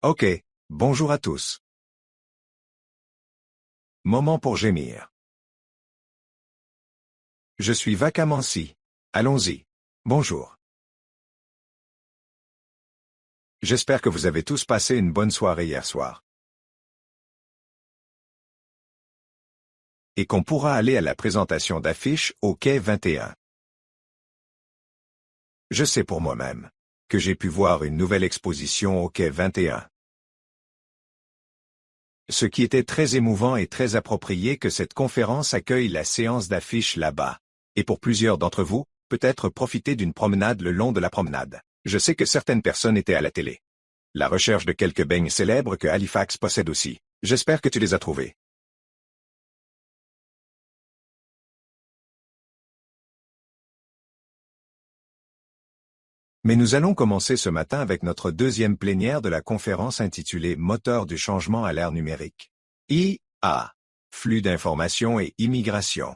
Ok, bonjour à tous. Moment pour gémir. Je suis Vacamancy. Allons-y. Bonjour. J'espère que vous avez tous passé une bonne soirée hier soir. Et qu'on pourra aller à la présentation d'affiches au quai 21. Je sais pour moi-même que j'ai pu voir une nouvelle exposition au quai 21. Ce qui était très émouvant et très approprié que cette conférence accueille la séance d'affiches là-bas. Et pour plusieurs d'entre vous, peut-être profiter d'une promenade le long de la promenade. Je sais que certaines personnes étaient à la télé. La recherche de quelques beignes célèbres que Halifax possède aussi. J'espère que tu les as trouvés. Mais nous allons commencer ce matin avec notre deuxième plénière de la conférence intitulée Moteur du changement à l'ère numérique. IA. Flux d'informations et immigration.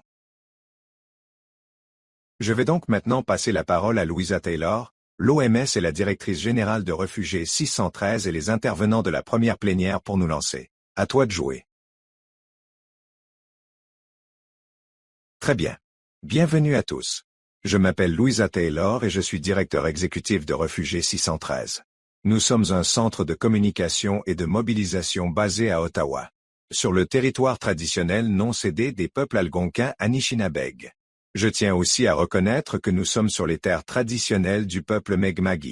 Je vais donc maintenant passer la parole à Louisa Taylor. L'OMS est la directrice générale de Réfugiés 613 et les intervenants de la première plénière pour nous lancer. À toi de jouer. Très bien. Bienvenue à tous. Je m'appelle Louisa Taylor et je suis directeur exécutif de Réfugiés 613. Nous sommes un centre de communication et de mobilisation basé à Ottawa, sur le territoire traditionnel non cédé des peuples algonquins Anishinabeg. Je tiens aussi à reconnaître que nous sommes sur les terres traditionnelles du peuple Mi'kmaq.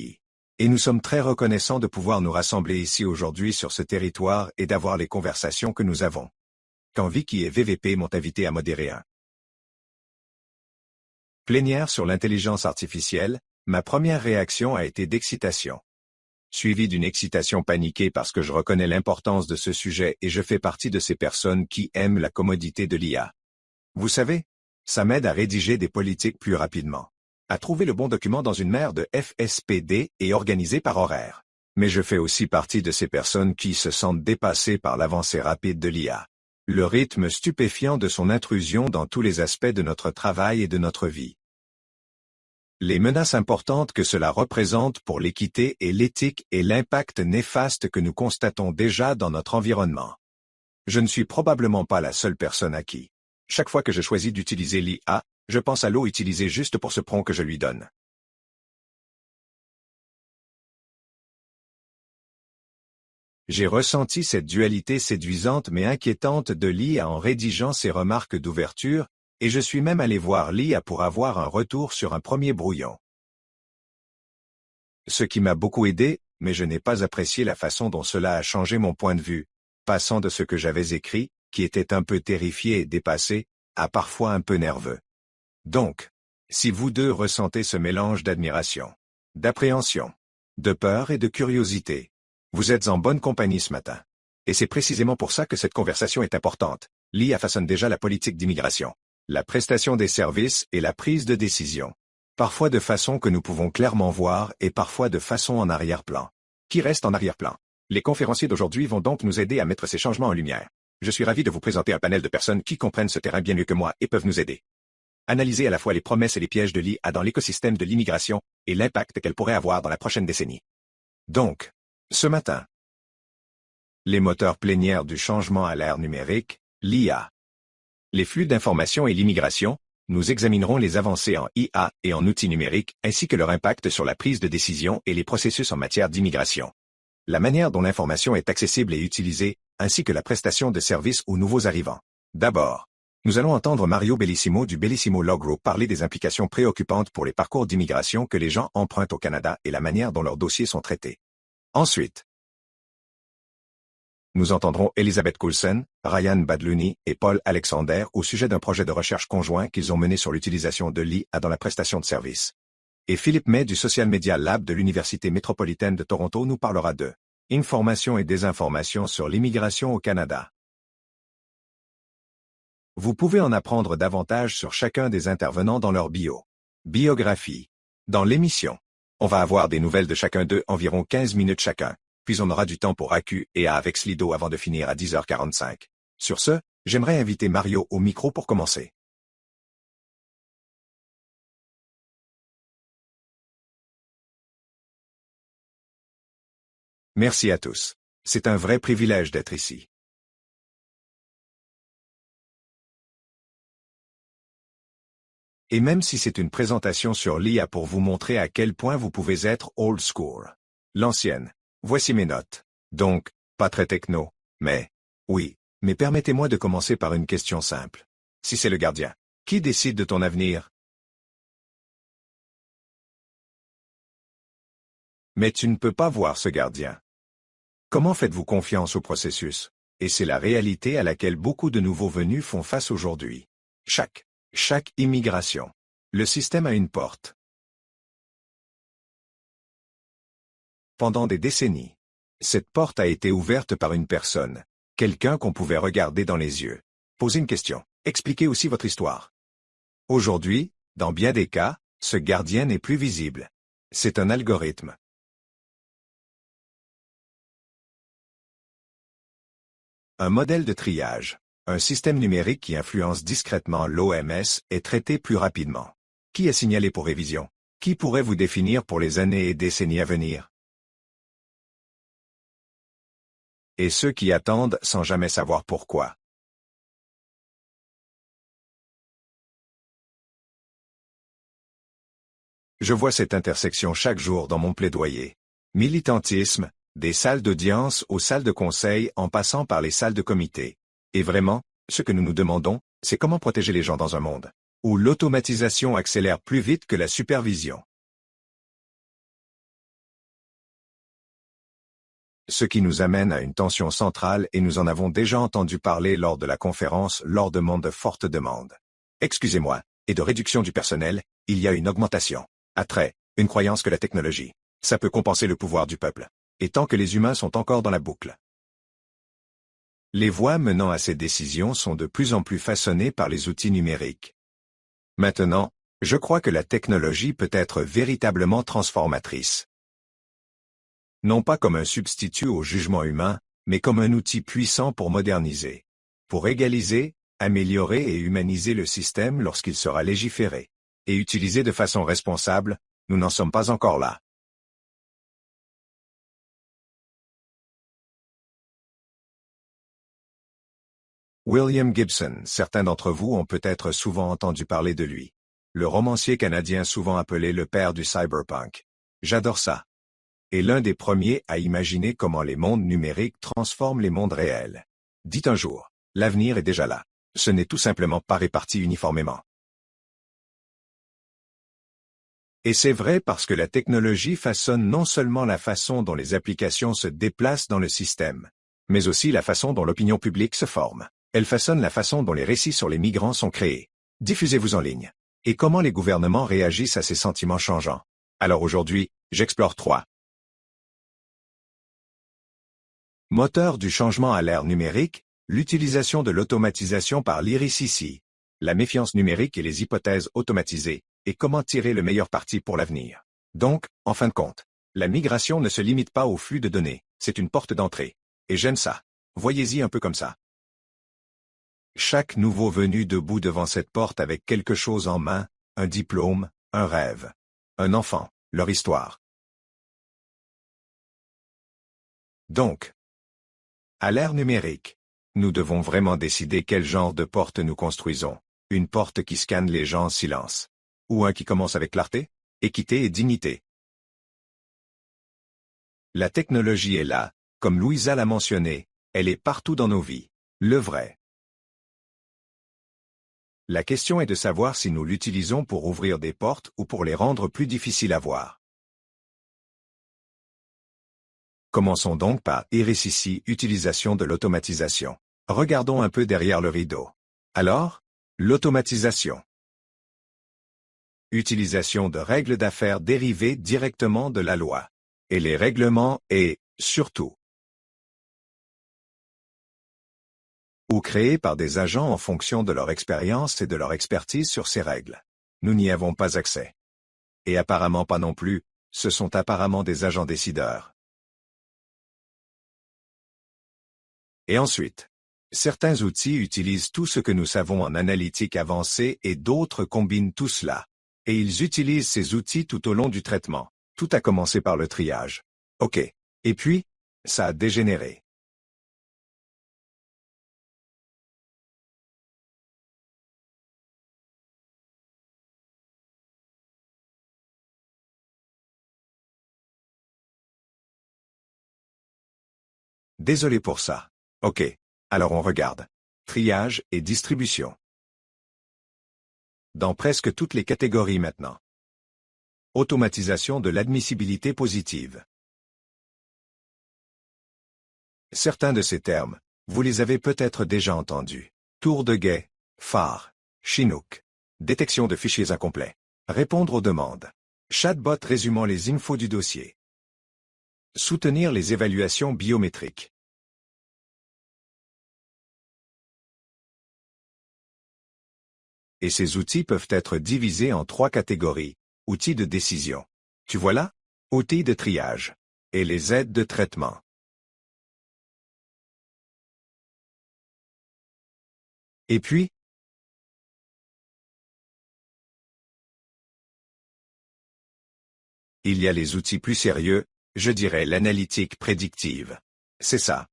Et nous sommes très reconnaissants de pouvoir nous rassembler ici aujourd'hui sur ce territoire et d'avoir les conversations que nous avons. Quand Vicky et VVP m'ont invité à modérer un plénière sur l'intelligence artificielle, ma première réaction a été d'excitation, suivie d'une excitation paniquée parce que je reconnais l'importance de ce sujet et je fais partie de ces personnes qui aiment la commodité de l'IA. Vous savez, ça m'aide à rédiger des politiques plus rapidement, à trouver le bon document dans une mer de FSPD et organiser par horaire. Mais je fais aussi partie de ces personnes qui se sentent dépassées par l'avancée rapide de l'IA, le rythme stupéfiant de son intrusion dans tous les aspects de notre travail et de notre vie. Les menaces importantes que cela représente pour l'équité et l'éthique et l'impact néfaste que nous constatons déjà dans notre environnement. Je ne suis probablement pas la seule personne à qui, chaque fois que je choisis d'utiliser l'IA, je pense à l'eau utilisée juste pour ce prompt que je lui donne. J'ai ressenti cette dualité séduisante mais inquiétante de l'IA en rédigeant ses remarques d'ouverture, et je suis même allé voir l'IA pour avoir un retour sur un premier brouillon. Ce qui m'a beaucoup aidé, mais je n'ai pas apprécié la façon dont cela a changé mon point de vue, passant de ce que j'avais écrit, qui était un peu terrifié et dépassé, à parfois un peu nerveux. Donc, si vous deux ressentez ce mélange d'admiration, d'appréhension, de peur et de curiosité, vous êtes en bonne compagnie ce matin. Et c'est précisément pour ça que cette conversation est importante. L'IA façonne déjà la politique d'immigration, la prestation des services et la prise de décision. Parfois de façon que nous pouvons clairement voir et parfois de façon en arrière-plan. Qui reste en arrière-plan? Les conférenciers d'aujourd'hui vont donc nous aider à mettre ces changements en lumière. Je suis ravi de vous présenter un panel de personnes qui comprennent ce terrain bien mieux que moi et peuvent nous aider. Analyser à la fois les promesses et les pièges de l'IA dans l'écosystème de l'immigration et l'impact qu'elle pourrait avoir dans la prochaine décennie. Donc, ce matin, les moteurs plénières du changement à l'ère numérique, l'IA. Les flux d'informations et l'immigration, nous examinerons les avancées en IA et en outils numériques ainsi que leur impact sur la prise de décision et les processus en matière d'immigration. La manière dont l'information est accessible et utilisée, ainsi que la prestation de services aux nouveaux arrivants. D'abord, nous allons entendre Mario Bellissimo du Bellissimo Law Group parler des implications préoccupantes pour les parcours d'immigration que les gens empruntent au Canada et la manière dont leurs dossiers sont traités. Ensuite, nous entendrons Elizabeth Coulson, Ryan Badluni et Paul Alexander au sujet d'un projet de recherche conjoint qu'ils ont mené sur l'utilisation de l'IA dans la prestation de services. Et Philippe May du Social Media Lab de l'Université métropolitaine de Toronto nous parlera de information et désinformation sur l'immigration au Canada. Vous pouvez en apprendre davantage sur chacun des intervenants dans leur biographie. Dans l'émission, on va avoir des nouvelles de chacun d'eux environ 15 minutes chacun, puis on aura du temps pour AQ et A avec Slido avant de finir à 10h45. Sur ce, j'aimerais inviter Mario au micro pour commencer. Merci à tous. C'est un vrai privilège d'être ici. Et même si c'est une présentation sur l'IA pour vous montrer à quel point vous pouvez être old school. L'ancienne. Voici mes notes. Donc, pas très techno. Mais, oui. Mais permettez-moi de commencer par une question simple. Si c'est le gardien, qui décide de ton avenir? Mais tu ne peux pas voir ce gardien. Comment faites-vous confiance au processus? Et c'est la réalité à laquelle beaucoup de nouveaux venus font face aujourd'hui. Chaque immigration. Le système a une porte. Pendant des décennies. Cette porte a été ouverte par une personne. Quelqu'un qu'on pouvait regarder dans les yeux. Posez une question. Expliquez aussi votre histoire. Aujourd'hui, dans bien des cas, ce gardien n'est plus visible. C'est un algorithme. Un modèle de triage. Un système numérique qui influence discrètement l'OMS est traité plus rapidement. Qui est signalé pour révision? Qui pourrait vous définir pour les années et décennies à venir? Et ceux qui attendent sans jamais savoir pourquoi. Je vois cette intersection chaque jour dans mon plaidoyer. Militantisme, des salles d'audience aux salles de conseil en passant par les salles de comité. Et vraiment, ce que nous nous demandons, c'est comment protéger les gens dans un monde où l'automatisation accélère plus vite que la supervision. Ce qui nous amène à une tension centrale et nous en avons déjà entendu parler lors de la conférence lors de monde de forte demande. Excusez-moi, et de réduction du personnel, il y a une augmentation. Attrait, une croyance que la technologie, ça peut compenser le pouvoir du peuple. Et tant que les humains sont encore dans la boucle. Les voies menant à ces décisions sont de plus en plus façonnées par les outils numériques. Maintenant, je crois que la technologie peut être véritablement transformatrice. Non pas comme un substitut au jugement humain, mais comme un outil puissant pour moderniser, pour égaliser, améliorer et humaniser le système lorsqu'il sera légiféré, et utilisé de façon responsable. Nous n'en sommes pas encore là. William Gibson, certains d'entre vous ont peut-être souvent entendu parler de lui. Le romancier canadien souvent appelé le père du cyberpunk. J'adore ça. Et l'un des premiers à imaginer comment les mondes numériques transforment les mondes réels. Dit un jour, l'avenir est déjà là. Ce n'est tout simplement pas réparti uniformément. Et c'est vrai parce que la technologie façonne non seulement la façon dont les applications se déplacent dans le système, mais aussi la façon dont l'opinion publique se forme. Elle façonne la façon dont les récits sur les migrants sont créés. Diffusez-vous en ligne. Et comment les gouvernements réagissent à ces sentiments changeants. Alors aujourd'hui, j'explore 3 moteurs du changement à l'ère numérique, l'utilisation de l'automatisation par l'IRIS, la méfiance numérique et les hypothèses automatisées, et comment tirer le meilleur parti pour l'avenir. Donc, en fin de compte, la migration ne se limite pas au flux de données, c'est une porte d'entrée. Et j'aime ça. Voyez-y un peu comme ça. Chaque nouveau venu debout devant cette porte avec quelque chose en main, un diplôme, un rêve. Un enfant, leur histoire. Donc, à l'ère numérique, nous devons vraiment décider quel genre de porte nous construisons. Une porte qui scanne les gens en silence. Ou un qui commence avec clarté, équité et dignité. La technologie est là, comme Louisa l'a mentionné, elle est partout dans nos vies. Le vrai. La question est de savoir si nous l'utilisons pour ouvrir des portes ou pour les rendre plus difficiles à voir. Commençons donc par IRIS, utilisation de l'automatisation. Regardons un peu derrière le rideau. Alors, l'automatisation. Utilisation de règles d'affaires dérivées directement de la loi. Et les règlements et, surtout, ou créés par des agents en fonction de leur expérience et de leur expertise sur ces règles. Nous n'y avons pas accès. Et apparemment pas non plus, ce sont apparemment des agents décideurs. Et ensuite, certains outils utilisent tout ce que nous savons en analytique avancée et d'autres combinent tout cela. Et ils utilisent ces outils tout au long du traitement. Tout a commencé par le triage. OK. Et puis, Ça a dégénéré. Désolé pour ça. Ok. Alors on regarde. Triage et distribution. Dans presque toutes les catégories maintenant. Automatisation de l'admissibilité positive. Certains de ces termes, vous les avez peut-être déjà entendus. Tour de guet, phare, Chinook. Détection de fichiers incomplets. Répondre aux demandes. Chatbot résumant les infos du dossier. Soutenir les évaluations biométriques. Et ces outils peuvent être divisés en 3 catégories. Outils de décision. Tu vois là? Outils de triage. Et les aides de traitement. Et puis, il y a les outils plus sérieux, je dirais l'analytique prédictive. C'est ça.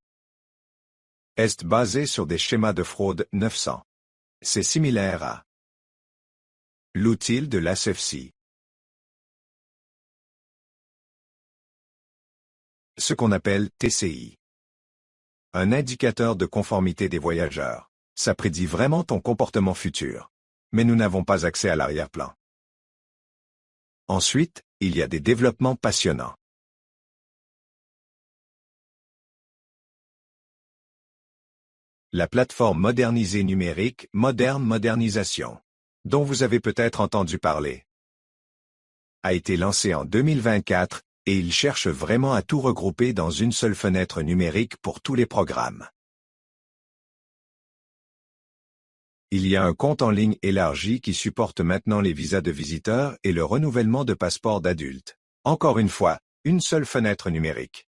Est basé sur des schémas de fraude 900. C'est similaire à l'outil de l'ASFC. Ce qu'on appelle TCI. Un indicateur de conformité des voyageurs. Ça prédit vraiment ton comportement futur. Mais nous n'avons pas accès à l'arrière-plan. Ensuite, il y a des développements passionnants. La plateforme modernisée numérique Modern Modernisation, dont vous avez peut-être entendu parler, a été lancée en 2024 et il cherche vraiment à tout regrouper dans une seule fenêtre numérique pour tous les programmes. Il y a un compte en ligne élargi qui supporte maintenant les visas de visiteurs et le renouvellement de passeports d'adultes. Encore une fois, une seule fenêtre numérique.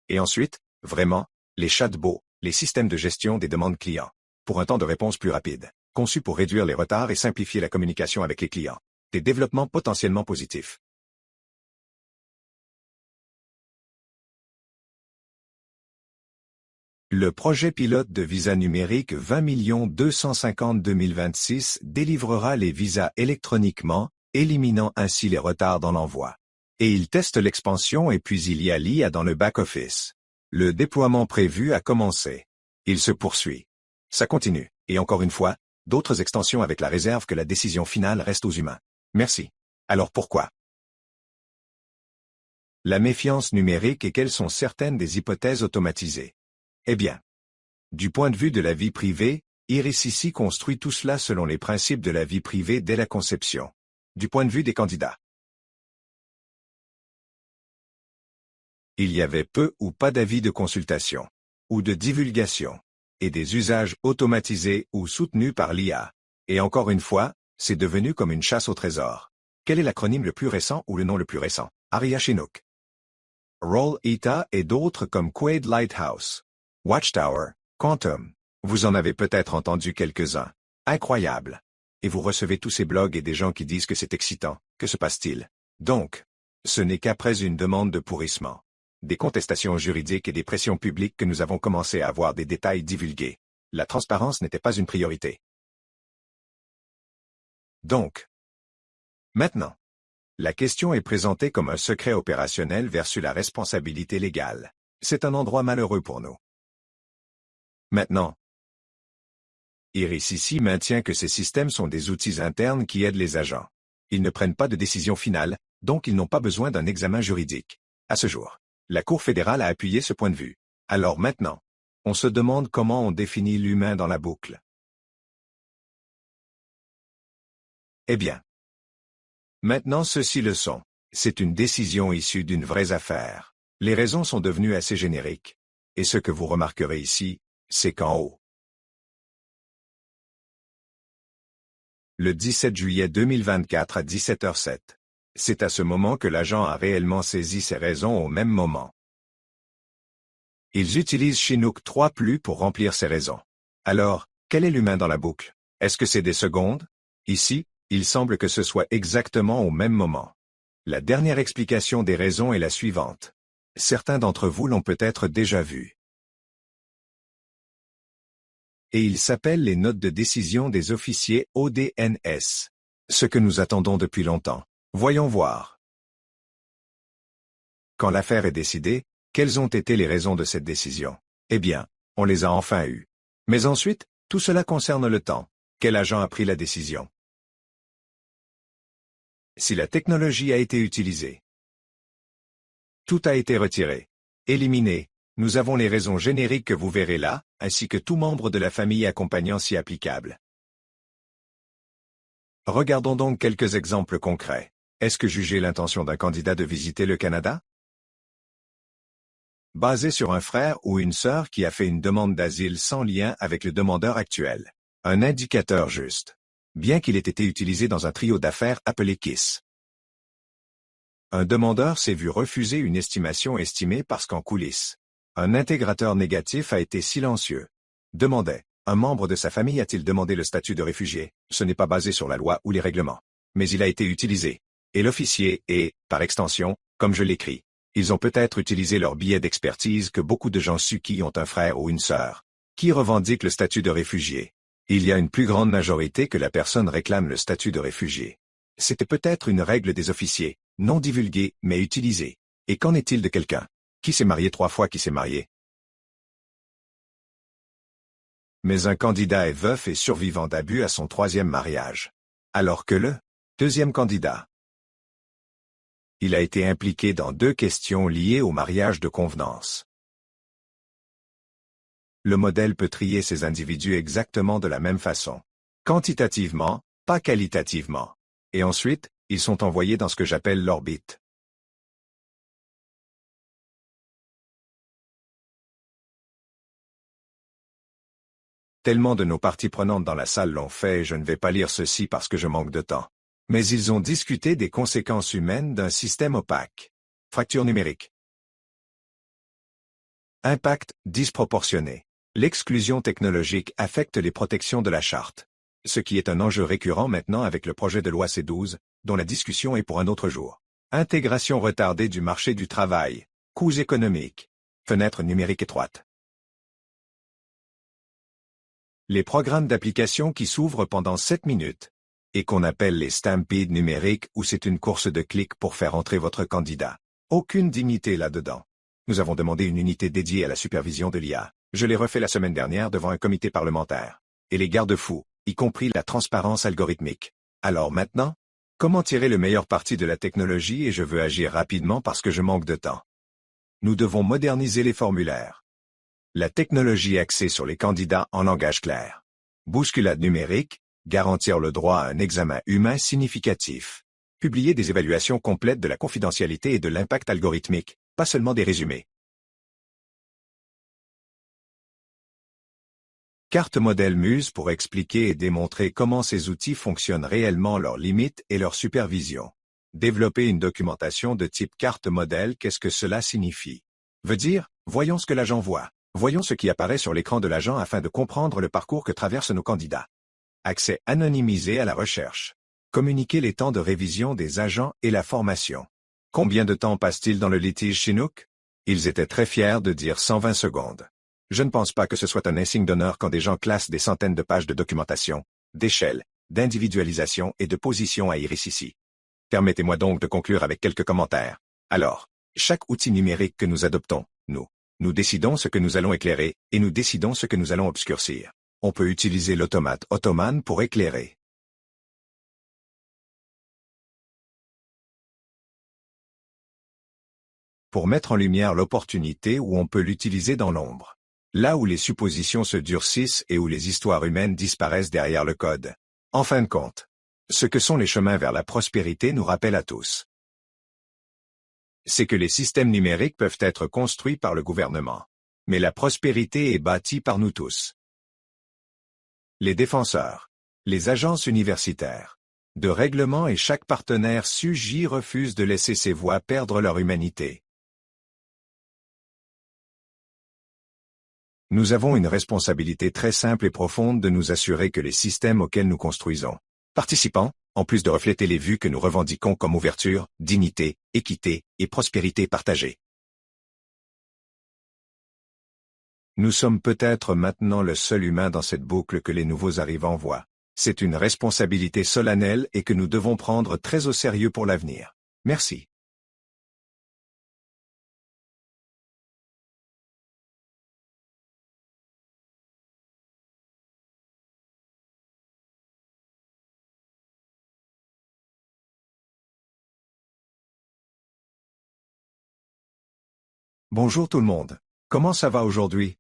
Et ensuite, vraiment, les chatbots, les systèmes de gestion des demandes clients, pour un temps de réponse plus rapide, conçus pour réduire les retards et simplifier la communication avec les clients. Des développements potentiellement positifs. Le projet pilote de visa numérique 20 250 2026 délivrera les visas électroniquement, éliminant ainsi les retards dans l'envoi. Et il teste l'expansion et puis il y a l'IA dans le back-office. Le déploiement prévu a commencé. Il se poursuit. Ça continue, et encore une fois, d'autres extensions avec la réserve que la décision finale reste aux humains. Merci. Alors pourquoi? La méfiance numérique et quelles sont certaines des hypothèses automatisées? Eh bien, du point de vue de la vie privée, Iris ici construit tout cela selon les principes de la vie privée dès la conception. Du point de vue des candidats, il y avait peu ou pas d'avis de consultation, ou de divulgation, et des usages automatisés ou soutenus par l'IA. Et encore une fois, c'est devenu comme une chasse au trésor. Quel est l'acronyme le plus récent ou le nom le plus récent? Aria Chinook. Roll ETA et d'autres comme Quaid Lighthouse, Watchtower, Quantum. Vous en avez peut-être entendu quelques-uns. Incroyable. Et vous recevez tous ces blogs et des gens qui disent que c'est excitant. Que se passe-t-il? Donc, ce n'est qu'après une demande de pourrissement, des contestations juridiques et des pressions publiques que nous avons commencé à avoir des détails divulgués. La transparence n'était pas une priorité. Donc, maintenant, la question est présentée comme un secret opérationnel versus la responsabilité légale. C'est un endroit malheureux pour nous. Maintenant, Iris ici maintient que ces systèmes sont des outils internes qui aident les agents. Ils ne prennent pas de décision finale, donc ils n'ont pas besoin d'un examen juridique. À ce jour, la Cour fédérale a appuyé ce point de vue. Alors maintenant, on se demande comment on définit l'humain dans la boucle. Eh bien, maintenant ceux-ci le sont. C'est une décision issue d'une vraie affaire. Les raisons sont devenues assez génériques. Et ce que vous remarquerez ici, c'est qu'en haut, le 17 juillet 2024 à 17h07. C'est à ce moment que l'agent a réellement saisi ses raisons au même moment. Ils utilisent Chinook 3 Plus pour remplir ces raisons. Alors, quel est l'humain dans la boucle? Est-ce que c'est des secondes? Ici, il semble que ce soit exactement au même moment. La dernière explication des raisons est la suivante. Certains d'entre vous l'ont peut-être déjà vu. Et il s'appelle les notes de décision des officiers ODNS. Ce que nous attendons depuis longtemps. Voyons voir. Quand l'affaire est décidée, quelles ont été les raisons de cette décision? Eh bien, on les a enfin eues. Mais ensuite, tout cela concerne le temps. Quel agent a pris la décision? Si la technologie a été utilisée. Tout a été retiré. Éliminé. Nous avons les raisons génériques que vous verrez là, ainsi que tout membre de la famille accompagnant si applicable. Regardons donc quelques exemples concrets. Est-ce que juger l'intention d'un candidat de visiter le Canada? Basé sur un frère ou une sœur qui a fait une demande d'asile sans lien avec le demandeur actuel. Un indicateur juste. Bien qu'il ait été utilisé dans un trio d'affaires appelé KISS. Un demandeur s'est vu refuser une estimation estimée parce qu'en coulisses. Un intégrateur négatif a été silencieux. Demandait. Un membre de sa famille a-t-il demandé le statut de réfugié? Ce n'est pas basé sur la loi ou les règlements. Mais il a été utilisé. Et l'officier et, par extension, comme je l'écris, ils ont peut-être utilisé leur billet d'expertise que beaucoup de gens qui ont un frère ou une sœur, qui revendiquent le statut de réfugié. Il y a une plus grande majorité que la personne réclame le statut de réfugié. C'était peut-être une règle des officiers, non divulguée mais utilisée. Et qu'en est-il de quelqu'un qui s'est marié 3 fois qui s'est marié? Mais un candidat est veuf et survivant d'abus à son 3e mariage. Alors que le 2e candidat, il a été impliqué dans 2 questions liées au mariage de convenance. Le modèle peut trier ces individus exactement de la même façon. Quantitativement, pas qualitativement. Et ensuite, ils sont envoyés dans ce que j'appelle l'orbite. Tellement de nos parties prenantes dans la salle l'ont fait et je ne vais pas lire ceci parce que je manque de temps. Mais ils ont discuté des conséquences humaines d'un système opaque. Fracture numérique. Impact disproportionné. L'exclusion technologique affecte les protections de la charte. Ce qui est un enjeu récurrent maintenant avec le projet de loi C12, dont la discussion est pour un autre jour. Intégration retardée du marché du travail. Coûts économiques. Fenêtre numérique étroite. Les programmes d'application qui s'ouvrent pendant 7 minutes, et qu'on appelle les stampedes numériques où c'est une course de clics pour faire entrer votre candidat. Aucune dignité là-dedans. Nous avons demandé une unité dédiée à la supervision de l'IA. Je l'ai refait la semaine dernière devant un comité parlementaire. Et les garde-fous, y compris la transparence algorithmique. Alors maintenant, comment tirer le meilleur parti de la technologie et je veux agir rapidement parce que je manque de temps. Nous devons moderniser les formulaires. La technologie axée sur les candidats en langage clair. Bousculade numérique, garantir le droit à un examen humain significatif. Publier des évaluations complètes de la confidentialité et de l'impact algorithmique, pas seulement des résumés. Carte modèle Muse pour expliquer et démontrer comment ces outils fonctionnent réellement, leurs limites et leur supervision. Développer une documentation de type carte modèle, qu'est-ce que cela signifie? Veut dire, voyons ce que l'agent voit. Voyons ce qui apparaît sur l'écran de l'agent afin de comprendre le parcours que traversent nos candidats. Accès anonymisé à la recherche. Communiquer les temps de révision des agents et la formation. Combien de temps passe-t-il dans le litige Chinook? Ils étaient très fiers de dire 120 secondes. Je ne pense pas que ce soit un insigne d'honneur quand des gens classent des centaines de pages de documentation, d'échelle, d'individualisation et de position à iris ici. Permettez-moi donc de conclure avec quelques commentaires. Alors, chaque outil numérique que nous adoptons, nous décidons ce que nous allons éclairer, et nous décidons ce que nous allons obscurcir. On peut utiliser l'automate ottomane pour éclairer. Pour mettre en lumière l'opportunité où on peut l'utiliser dans l'ombre. Là où les suppositions se durcissent et où les histoires humaines disparaissent derrière le code. En fin de compte, ce que sont les chemins vers la prospérité nous rappelle à tous. C'est que les systèmes numériques peuvent être construits par le gouvernement. Mais la prospérité est bâtie par nous tous. Les défenseurs, les agences universitaires, de règlement et chaque partenaire SUJ refuse de laisser ces voix perdre leur humanité. Nous avons une responsabilité très simple et profonde de nous assurer que les systèmes auxquels nous construisons, participants, en plus de refléter les vues que nous revendiquons comme ouverture, dignité, équité et prospérité partagée. Nous sommes peut-être maintenant le seul humain dans cette boucle que les nouveaux arrivants voient. C'est une responsabilité solennelle et que nous devons prendre très au sérieux pour l'avenir. Merci. Bonjour tout le monde. Comment ça va aujourd'hui?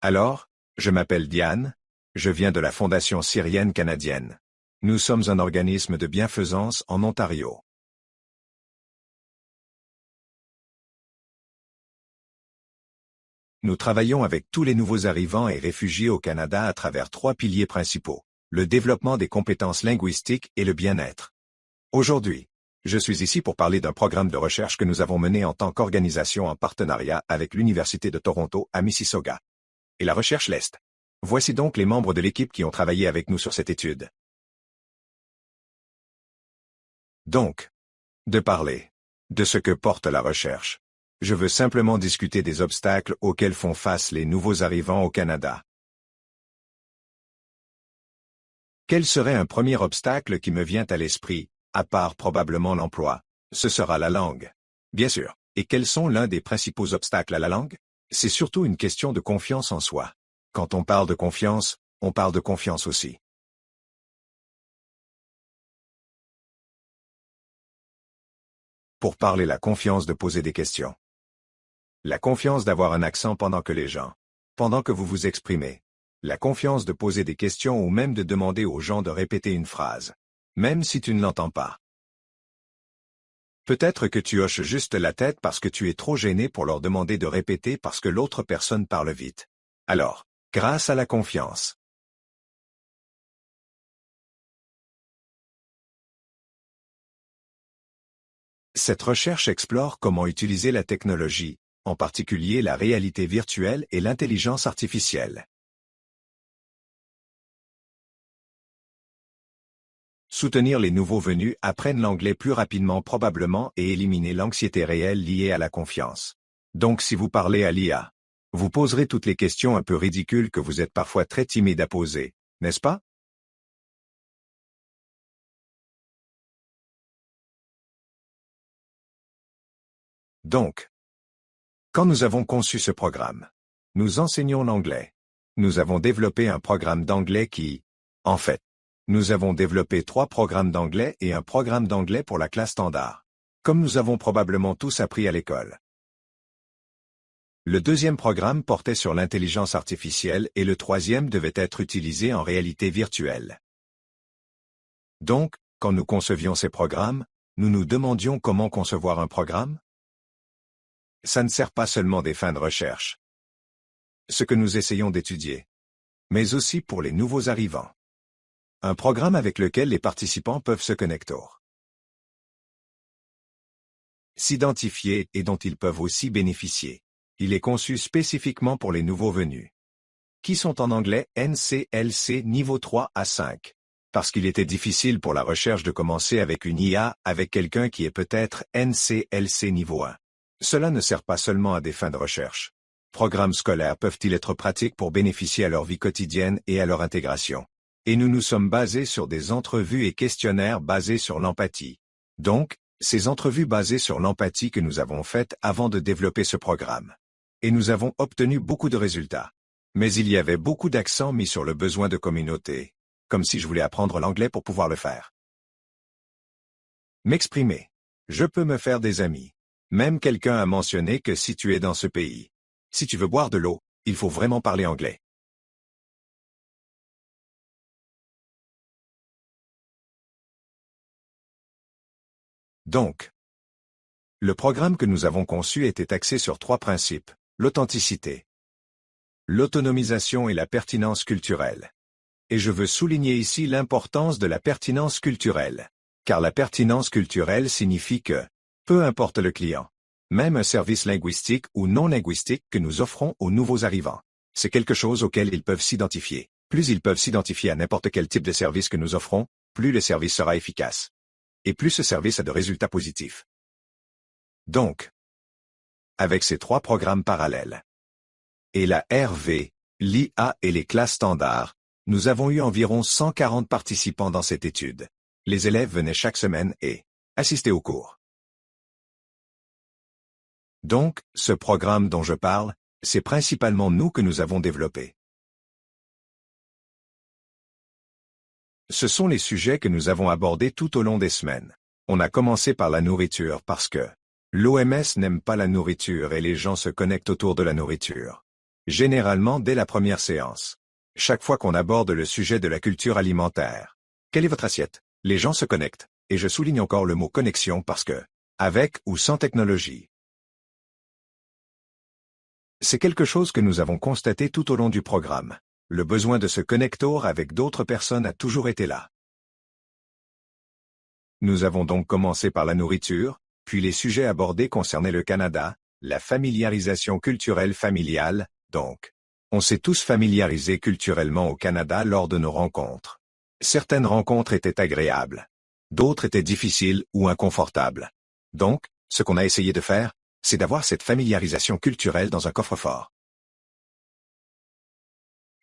Alors, je m'appelle Diane, je viens de la Fondation syrienne canadienne. Nous sommes un organisme de bienfaisance en Ontario. Nous travaillons avec tous les nouveaux arrivants et réfugiés au Canada à travers 3 piliers principaux: le développement des compétences linguistiques et le bien-être. Aujourd'hui, je suis ici pour parler d'un programme de recherche que nous avons mené en tant qu'organisation en partenariat avec l'Université de Toronto à Mississauga et la recherche l'Est. Voici donc les membres de l'équipe qui ont travaillé avec nous sur cette étude. Donc, de parler de ce que porte la recherche. Je veux simplement discuter des obstacles auxquels font face les nouveaux arrivants au Canada. Quel serait un premier obstacle qui me vient à l'esprit, à part probablement l'emploi? Ce sera la langue. Bien sûr. Et quels sont l'un des principaux obstacles à la langue? C'est surtout une question de confiance en soi. Quand on parle de confiance, on parle de confiance aussi. Pour parler la confiance de poser des questions. La confiance d'avoir un accent pendant que vous vous exprimez. La confiance de poser des questions ou même de demander aux gens de répéter une phrase. Même si tu ne l'entends pas. Peut-être que tu hoches juste la tête parce que tu es trop gêné pour leur demander de répéter parce que l'autre personne parle vite. Alors, grâce à la confiance. Cette recherche explore comment utiliser la technologie, en particulier la réalité virtuelle et l'intelligence artificielle. Soutenir les nouveaux venus apprennent l'anglais plus rapidement probablement et éliminer l'anxiété réelle liée à la confiance. Donc si vous parlez à l'IA, vous poserez toutes les questions un peu ridicules que vous êtes parfois très timide à poser, n'est-ce pas? Donc, quand nous avons conçu ce programme, nous enseignons l'anglais. Nous avons développé un programme d'anglais en fait, nous avons développé 3 programmes d'anglais et un programme d'anglais pour la classe standard. Comme nous avons probablement tous appris à l'école. Le deuxième programme portait sur l'intelligence artificielle et le troisième devait être utilisé en réalité virtuelle. Donc, quand nous concevions ces programmes, nous nous demandions comment concevoir un programme? Ça ne sert pas seulement des fins de recherche. Ce que nous essayons d'étudier. Mais aussi pour les nouveaux arrivants. Un programme avec lequel les participants peuvent se connecter. S'identifier et dont ils peuvent aussi bénéficier. Il est conçu spécifiquement pour les nouveaux venus. Qui sont en anglais NCLC niveau 3 à 5. Parce qu'il était difficile pour la recherche de commencer avec une IA avec quelqu'un qui est peut-être NCLC niveau 1. Cela ne sert pas seulement à des fins de recherche. Programmes scolaires peuvent-ils être pratiques pour bénéficier à leur vie quotidienne et à leur intégration? Et nous nous sommes basés sur des entrevues et questionnaires basés sur l'empathie. Donc, ces entrevues basées sur l'empathie que nous avons faites avant de développer ce programme. Et nous avons obtenu beaucoup de résultats. Mais il y avait beaucoup d'accent mis sur le besoin de communauté. Comme si je voulais apprendre l'anglais pour pouvoir le faire. M'exprimer. Je peux me faire des amis. Même quelqu'un a mentionné que si tu es dans ce pays, si tu veux boire de l'eau, il faut vraiment parler anglais. Donc, le programme que nous avons conçu était axé sur 3 principes: l'authenticité, l'autonomisation et la pertinence culturelle. Et je veux souligner ici l'importance de la pertinence culturelle. Car la pertinence culturelle signifie que, peu importe le client, même un service linguistique ou non linguistique que nous offrons aux nouveaux arrivants, c'est quelque chose auquel ils peuvent s'identifier. Plus ils peuvent s'identifier à n'importe quel type de service que nous offrons, plus le service sera efficace. Et plus ce service a de résultats positifs. Donc, avec ces 3 programmes parallèles. Et la RV, l'IA et les classes standards, nous avons eu environ 140 participants dans cette étude. Les élèves venaient chaque semaine et assistaient aux cours. Donc, ce programme dont je parle, c'est principalement nous que nous avons développé. Ce sont les sujets que nous avons abordés tout au long des semaines. On a commencé par la nourriture parce que l'OMS n'aime pas la nourriture et les gens se connectent autour de la nourriture. Généralement dès la première séance. Chaque fois qu'on aborde le sujet de la culture alimentaire. Quelle est votre assiette? Les gens se connectent, et je souligne encore le mot connexion parce que, avec ou sans technologie. C'est quelque chose que nous avons constaté tout au long du programme. Le besoin de se connecter avec d'autres personnes a toujours été là. Nous avons donc commencé par la nourriture, puis les sujets abordés concernaient le Canada, la familiarisation culturelle familiale, donc. On s'est tous familiarisés culturellement au Canada lors de nos rencontres. Certaines rencontres étaient agréables. D'autres étaient difficiles ou inconfortables. Donc, ce qu'on a essayé de faire, c'est d'avoir cette familiarisation culturelle dans un coffre-fort.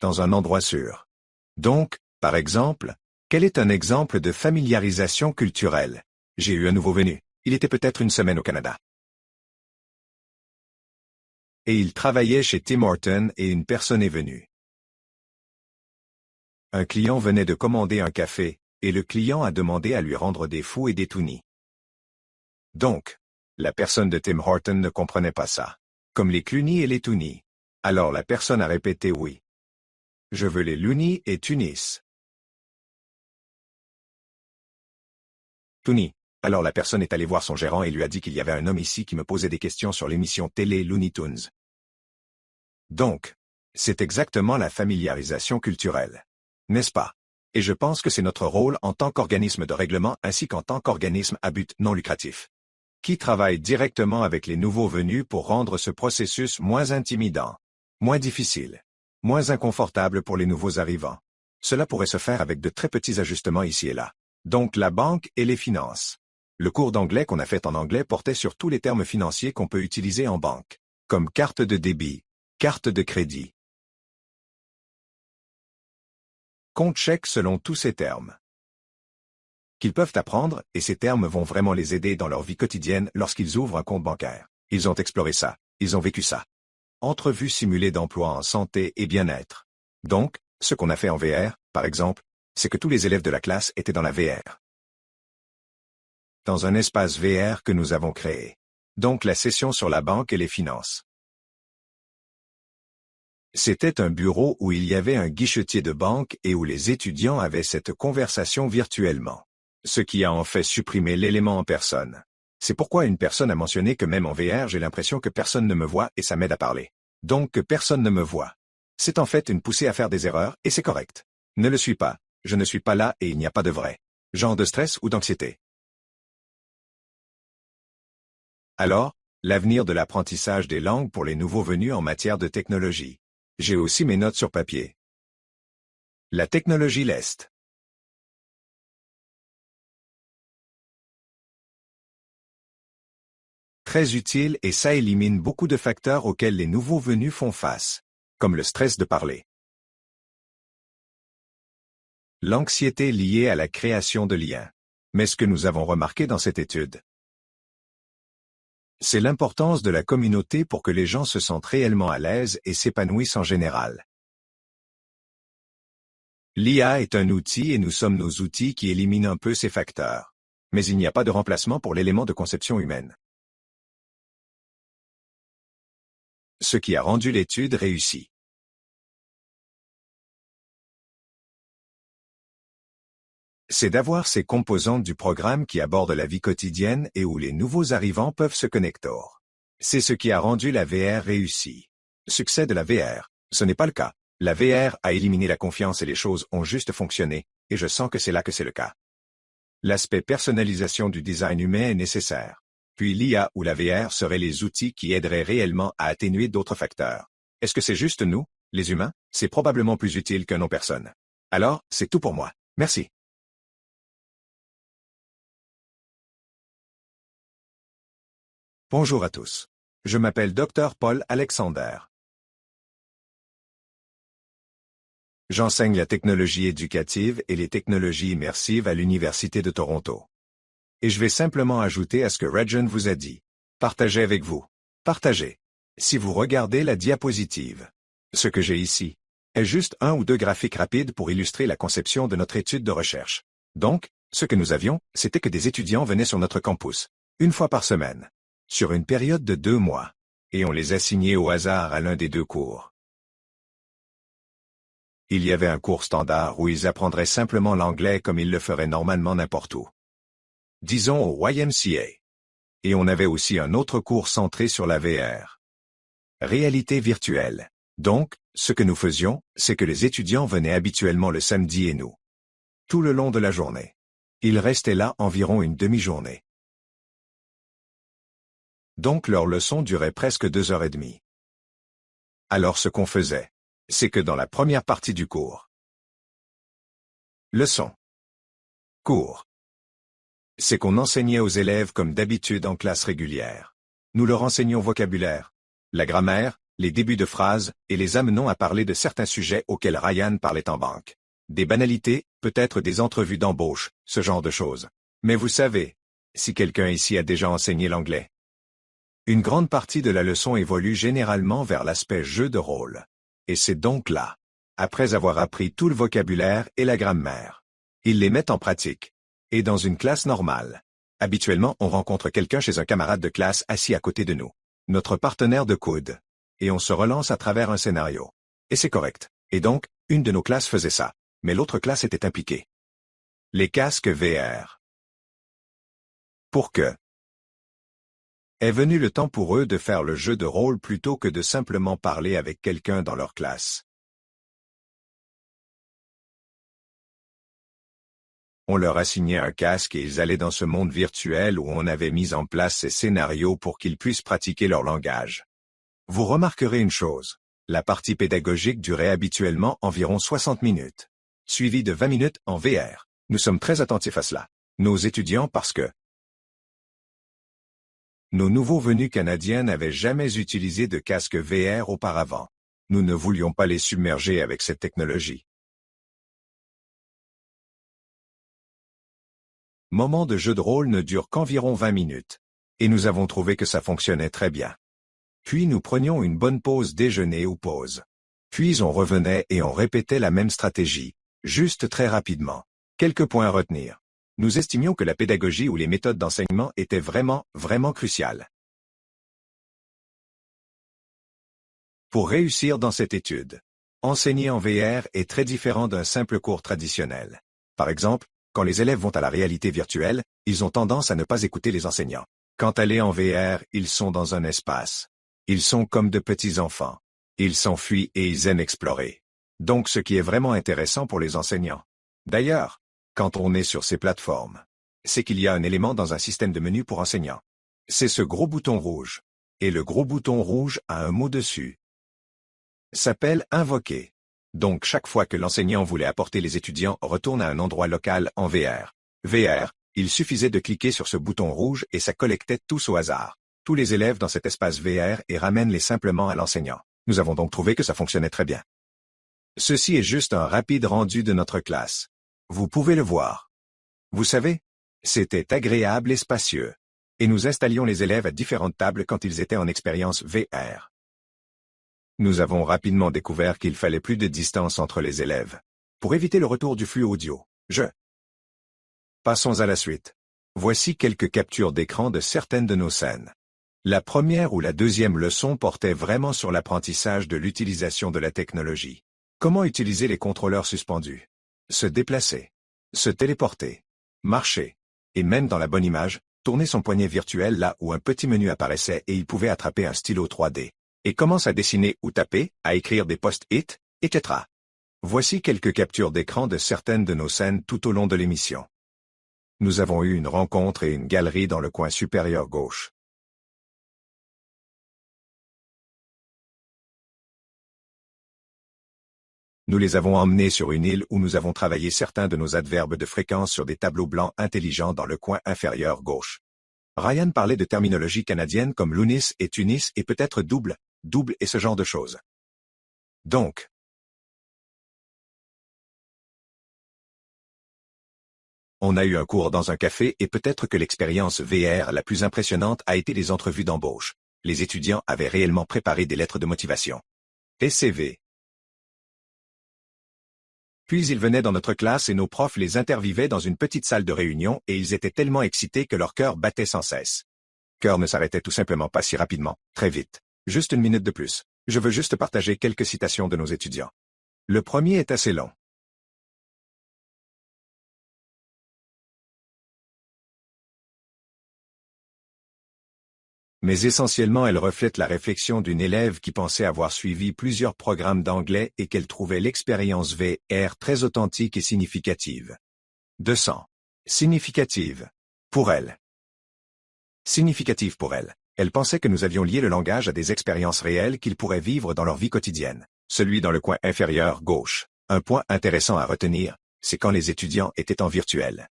Dans un endroit sûr. Donc, par exemple, quel est un exemple de familiarisation culturelle? J'ai eu un nouveau venu. Il était peut-être une semaine au Canada. Et il travaillait chez Tim Hortons et une personne est venue. Un client venait de commander un café, et le client a demandé à lui rendre des fous et des tounis. Donc, la personne de Tim Hortons ne comprenait pas ça. Comme les clunis et les tounis. Alors la personne a répété oui. Je veux les lunis et tunis. Toonie. Alors la personne est allée voir son gérant et lui a dit qu'il y avait un homme ici qui me posait des questions sur l'émission télé Looney Tunes. Donc, c'est exactement la familiarisation culturelle. N'est-ce pas? Et je pense que c'est notre rôle en tant qu'organisme de règlement ainsi qu'en tant qu'organisme à but non lucratif. Qui travaille directement avec les nouveaux venus pour rendre ce processus moins intimidant, moins difficile, moins inconfortable pour les nouveaux arrivants. Cela pourrait se faire avec de très petits ajustements ici et là. Donc la banque et les finances. Le cours d'anglais qu'on a fait en anglais portait sur tous les termes financiers qu'on peut utiliser en banque, comme carte de débit, carte de crédit, compte chèque selon tous ces termes qu'ils peuvent apprendre, et ces termes vont vraiment les aider dans leur vie quotidienne lorsqu'ils ouvrent un compte bancaire. Ils ont exploré ça, ils ont vécu ça. Entrevue simulée d'emploi en santé et bien-être. Donc, ce qu'on a fait en VR, par exemple, c'est que tous les élèves de la classe étaient dans la VR. Dans un espace VR que nous avons créé. Donc la session sur la banque et les finances. C'était un bureau où il y avait un guichetier de banque et où les étudiants avaient cette conversation virtuellement. Ce qui a en fait supprimé l'élément en personne. C'est pourquoi une personne a mentionné que même en VR j'ai l'impression que personne ne me voit et ça m'aide à parler. Donc que personne ne me voit. C'est en fait une poussée à faire des erreurs et c'est correct. Ne le suis pas, je ne suis pas là et il n'y a pas de vrai genre de stress ou d'anxiété. Alors, l'avenir de l'apprentissage des langues pour les nouveaux venus en matière de technologie. J'ai aussi mes notes sur papier. La technologie l'Est. Très utile et ça élimine beaucoup de facteurs auxquels les nouveaux venus font face, comme le stress de parler. L'anxiété liée à la création de liens. Mais ce que nous avons remarqué dans cette étude, c'est l'importance de la communauté pour que les gens se sentent réellement à l'aise et s'épanouissent en général. L'IA est un outil et nous sommes nos outils qui éliminent un peu ces facteurs. Mais il n'y a pas de remplacement pour l'élément de conception humaine. Ce qui a rendu l'étude réussie. C'est d'avoir ces composantes du programme qui abordent la vie quotidienne et où les nouveaux arrivants peuvent se connecter. C'est ce qui a rendu la VR réussie. Succès de la VR, ce n'est pas le cas. La VR a éliminé la confiance et les choses ont juste fonctionné, et je sens que c'est là que c'est le cas. L'aspect personnalisation du design humain est nécessaire. Puis l'IA ou la VR seraient les outils qui aideraient réellement à atténuer d'autres facteurs. Est-ce que c'est juste nous, les humains? C'est probablement plus utile qu'un non-personne. Alors, c'est tout pour moi. Merci. Bonjour à tous. Je m'appelle Dr Paul Alexander. J'enseigne la technologie éducative et les technologies immersives à l'Université de Toronto. Et je vais simplement ajouter à ce que Regin vous a dit. Partagez avec vous. Partagez. Si vous regardez la diapositive, ce que j'ai ici est juste un ou deux graphiques rapides pour illustrer la conception de notre étude de recherche. Donc, ce que nous avions, c'était que des étudiants venaient sur notre campus, une fois par semaine, sur une période de 2 mois, et on les assignait au hasard à l'un des 2 cours. Il y avait un cours standard où ils apprendraient simplement l'anglais comme ils le feraient normalement n'importe où. Disons au YMCA. Et on avait aussi un autre cours centré sur la VR. Réalité virtuelle. Donc, ce que nous faisions, c'est que les étudiants venaient habituellement le samedi et nous. Tout le long de la journée. Ils restaient là environ une demi-journée. Donc leur leçon durait presque 2h30. Alors ce qu'on faisait, c'est que dans la première partie du cours, leçon, cours, c'est qu'on enseignait aux élèves comme d'habitude en classe régulière. Nous leur enseignions vocabulaire, la grammaire, les débuts de phrases, et les amenons à parler de certains sujets auxquels Ryan parlait en banque. Des banalités, peut-être des entrevues d'embauche, ce genre de choses. Mais vous savez, si quelqu'un ici a déjà enseigné l'anglais. Une grande partie de la leçon évolue généralement vers l'aspect jeu de rôle. Et c'est donc là, après avoir appris tout le vocabulaire et la grammaire, ils les mettent en pratique. Et dans une classe normale, habituellement on rencontre quelqu'un chez un camarade de classe assis à côté de nous, notre partenaire de coude, et on se relance à travers un scénario. Et c'est correct. Et donc, une de nos classes faisait ça, mais l'autre classe était impliquée. Les casques VR. Pour que est venu le temps pour eux de faire le jeu de rôle plutôt que de simplement parler avec quelqu'un dans leur classe. On leur assignait un casque et ils allaient dans ce monde virtuel où on avait mis en place ces scénarios pour qu'ils puissent pratiquer leur langage. Vous remarquerez une chose, la partie pédagogique durait habituellement environ 60 minutes, suivie de 20 minutes en VR. Nous sommes très attentifs à cela, nos étudiants, parce que nos nouveaux venus canadiens n'avaient jamais utilisé de casque VR auparavant. Nous ne voulions pas les submerger avec cette technologie. Moment de jeu de rôle ne dure qu'environ 20 minutes. Et nous avons trouvé que ça fonctionnait très bien. Puis nous prenions une bonne pause déjeuner ou pause. Puis on revenait et on répétait la même stratégie, juste très rapidement. Quelques points à retenir. Nous estimions que la pédagogie ou les méthodes d'enseignement étaient vraiment cruciales. Pour réussir dans cette étude, enseigner en VR est très différent d'un simple cours traditionnel. Par exemple, quand les élèves vont à la réalité virtuelle, ils ont tendance à ne pas écouter les enseignants. Quand aller en VR, ils sont dans un espace. Ils sont comme de petits enfants. Ils s'enfuient et ils aiment explorer. Donc ce qui est vraiment intéressant pour les enseignants. D'ailleurs, quand on est sur ces plateformes, c'est qu'il y a un élément dans un système de menu pour enseignants. C'est ce gros bouton rouge. Et le gros bouton rouge a un mot dessus. S'appelle invoquer. Donc chaque fois que l'enseignant voulait apporter les étudiants retourne à un endroit local en VR. Il suffisait de cliquer sur ce bouton rouge et ça collectait tous au hasard. Tous les élèves dans cet espace VR et ramène-les simplement à l'enseignant. Nous avons donc trouvé que ça fonctionnait très bien. Ceci est juste un rapide rendu de notre classe. Vous pouvez le voir. Vous savez, c'était agréable et spacieux. Et nous installions les élèves à différentes tables quand ils étaient en expérience VR. Nous avons rapidement découvert qu'il fallait plus de distance entre les élèves. Pour éviter le retour du flux audio, Passons à la suite. Voici quelques captures d'écran de certaines de nos scènes. La première ou la deuxième leçon portait vraiment sur l'apprentissage de l'utilisation de la technologie. Comment utiliser les contrôleurs suspendus? Se déplacer, se téléporter, marcher, et même dans la bonne image, tourner son poignet virtuel là où un petit menu apparaissait et il pouvait attraper un stylo 3D. Et commence à dessiner ou taper, à écrire des post-it, etc. Voici quelques captures d'écran de certaines de nos scènes tout au long de l'émission. Nous avons eu une rencontre et une galerie dans le coin supérieur gauche. Nous les avons emmenés sur une île où nous avons travaillé certains de nos adverbes de fréquence sur des tableaux blancs intelligents dans le coin inférieur gauche. Ryan parlait de terminologie canadienne comme Lunis et Tunis et peut-être double et ce genre de choses. Donc, on a eu un cours dans un café et peut-être que l'expérience VR la plus impressionnante a été les entrevues d'embauche. Les étudiants avaient réellement préparé des lettres de motivation. CV. Puis ils venaient dans notre classe et nos profs les interviewaient dans une petite salle de réunion et ils étaient tellement excités que leur cœur battait sans cesse. Cœur ne s'arrêtait tout simplement pas si rapidement, très vite. Juste une minute de plus. Je veux juste partager quelques citations de nos étudiants. Le premier est assez long. Mais essentiellement elle reflète la réflexion d'une élève qui pensait avoir suivi plusieurs programmes d'anglais et qu'elle trouvait l'expérience VR très authentique et significative. 200. Significative. Pour elle. Significative pour elle. Elle pensait que nous avions lié le langage à des expériences réelles qu'ils pourraient vivre dans leur vie quotidienne. Celui dans le coin inférieur gauche. Un point intéressant à retenir, c'est quand les étudiants étaient en virtuel.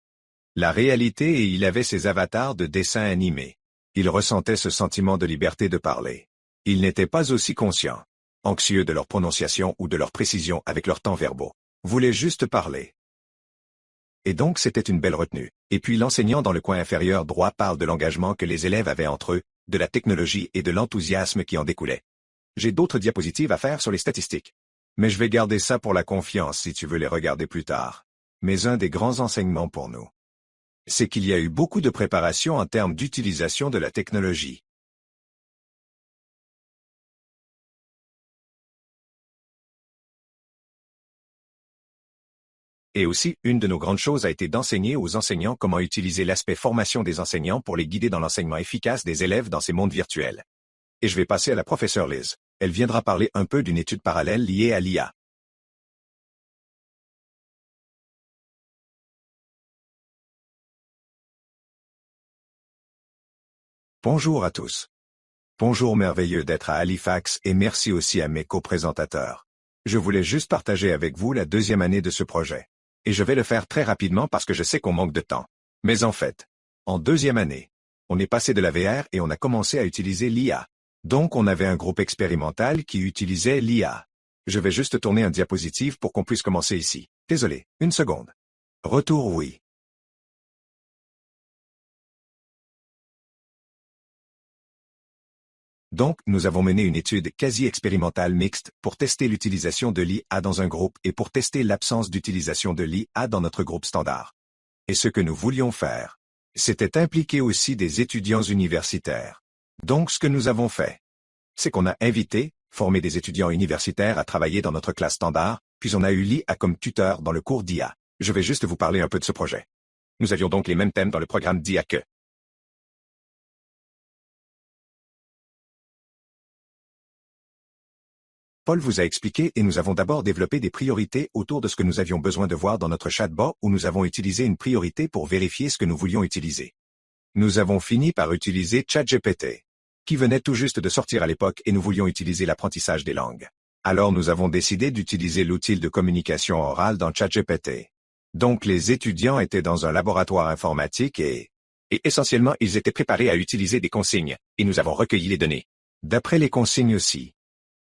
La réalité et il avait ses avatars de dessins animés. Ils ressentaient ce sentiment de liberté de parler. Ils n'étaient pas aussi conscients, anxieux de leur prononciation ou de leur précision avec leurs temps verbaux. Voulaient juste parler. Et donc c'était une belle retenue. Et puis l'enseignant dans le coin inférieur droit parle de l'engagement que les élèves avaient entre eux, de la technologie et de l'enthousiasme qui en découlait. J'ai d'autres diapositives à faire sur les statistiques. Mais je vais garder ça pour la confiance si tu veux les regarder plus tard. Mais un des grands enseignements pour nous, c'est qu'il y a eu beaucoup de préparation en termes d'utilisation de la technologie. Et aussi, une de nos grandes choses a été d'enseigner aux enseignants comment utiliser l'aspect formation des enseignants pour les guider dans l'enseignement efficace des élèves dans ces mondes virtuels. Et je vais passer à la professeure Liz. Elle viendra parler un peu d'une étude parallèle liée à l'IA. Bonjour à tous. Bonjour, merveilleux d'être à Halifax et merci aussi à mes co-présentateurs. Je voulais juste partager avec vous la deuxième année de ce projet. Et je vais le faire très rapidement parce que je sais qu'on manque de temps. Mais en fait, en deuxième année, on est passé de la VR et on a commencé à utiliser l'IA. Donc on avait un groupe expérimental qui utilisait l'IA. Je vais juste tourner un diapositive pour qu'on puisse commencer ici. Désolé, une seconde. Retour oui. Donc, nous avons mené une étude quasi-expérimentale mixte pour tester l'utilisation de l'IA dans un groupe et pour tester l'absence d'utilisation de l'IA dans notre groupe standard. Et ce que nous voulions faire, c'était impliquer aussi des étudiants universitaires. Donc, ce que nous avons fait, c'est qu'on a formé des étudiants universitaires à travailler dans notre classe standard, puis on a eu l'IA comme tuteur dans le cours d'IA. Je vais juste vous parler un peu de ce projet. Nous avions donc les mêmes thèmes dans le programme d'IA que Paul vous a expliqué et nous avons d'abord développé des priorités autour de ce que nous avions besoin de voir dans notre chatbot où nous avons utilisé une priorité pour vérifier ce que nous voulions utiliser. Nous avons fini par utiliser ChatGPT, qui venait tout juste de sortir à l'époque et nous voulions utiliser l'apprentissage des langues. Alors nous avons décidé d'utiliser l'outil de communication orale dans ChatGPT. Donc les étudiants étaient dans un laboratoire informatique et essentiellement ils étaient préparés à utiliser des consignes, et nous avons recueilli les données. D'après les consignes aussi,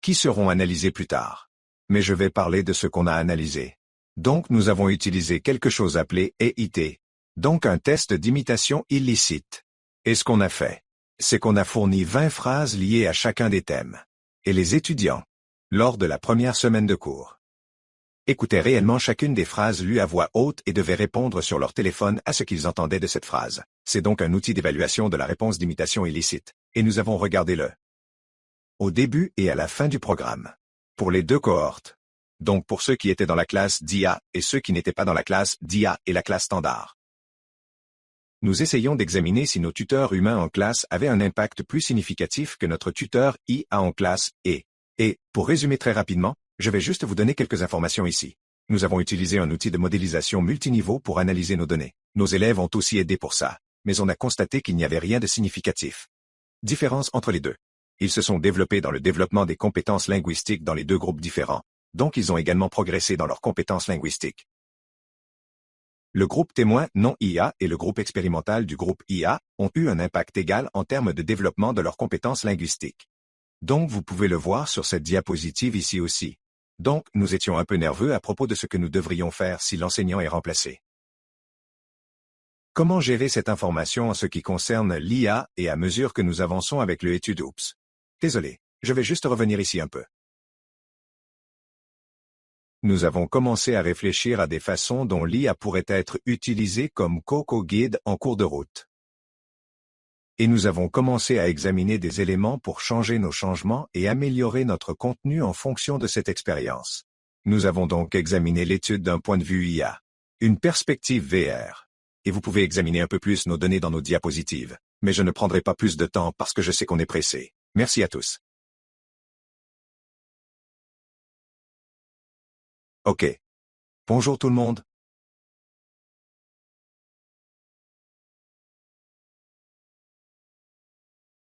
qui seront analysées plus tard. Mais je vais parler de ce qu'on a analysé. Donc nous avons utilisé quelque chose appelé EIT, donc un test d'imitation illicite. Et ce qu'on a fait, c'est qu'on a fourni 20 phrases liées à chacun des thèmes. Et les étudiants, lors de la première semaine de cours, écoutaient réellement chacune des phrases lues à voix haute et devaient répondre sur leur téléphone à ce qu'ils entendaient de cette phrase. C'est donc un outil d'évaluation de la réponse d'imitation illicite. Et nous avons regardé au début et à la fin du programme. Pour les deux cohortes. Donc pour ceux qui étaient dans la classe d'IA et ceux qui n'étaient pas dans la classe d'IA et la classe standard. Nous essayons d'examiner si nos tuteurs humains en classe avaient un impact plus significatif que notre tuteur IA en classe et, pour résumer très rapidement, je vais juste vous donner quelques informations ici. Nous avons utilisé un outil de modélisation multiniveau pour analyser nos données. Nos élèves ont aussi aidé pour ça, mais on a constaté qu'il n'y avait rien de significatif. Différence entre les deux. Ils se sont développés dans le développement des compétences linguistiques dans les deux groupes différents, donc ils ont également progressé dans leurs compétences linguistiques. Le groupe témoin non IA et le groupe expérimental du groupe IA ont eu un impact égal en termes de développement de leurs compétences linguistiques. Donc vous pouvez le voir sur cette diapositive ici aussi. Donc nous étions un peu nerveux à propos de ce que nous devrions faire si l'enseignant est remplacé. Comment gérer cette information en ce qui concerne l'IA et à mesure que nous avançons avec le étude Oops? Désolé, je vais juste revenir ici un peu. Nous avons commencé à réfléchir à des façons dont l'IA pourrait être utilisée comme Coco Guide en cours de route. Et nous avons commencé à examiner des éléments pour changer nos changements et améliorer notre contenu en fonction de cette expérience. Nous avons donc examiné l'étude d'un point de vue IA, une perspective VR. Et vous pouvez examiner un peu plus nos données dans nos diapositives, mais je ne prendrai pas plus de temps parce que je sais qu'on est pressé. Merci à tous. OK. Bonjour tout le monde.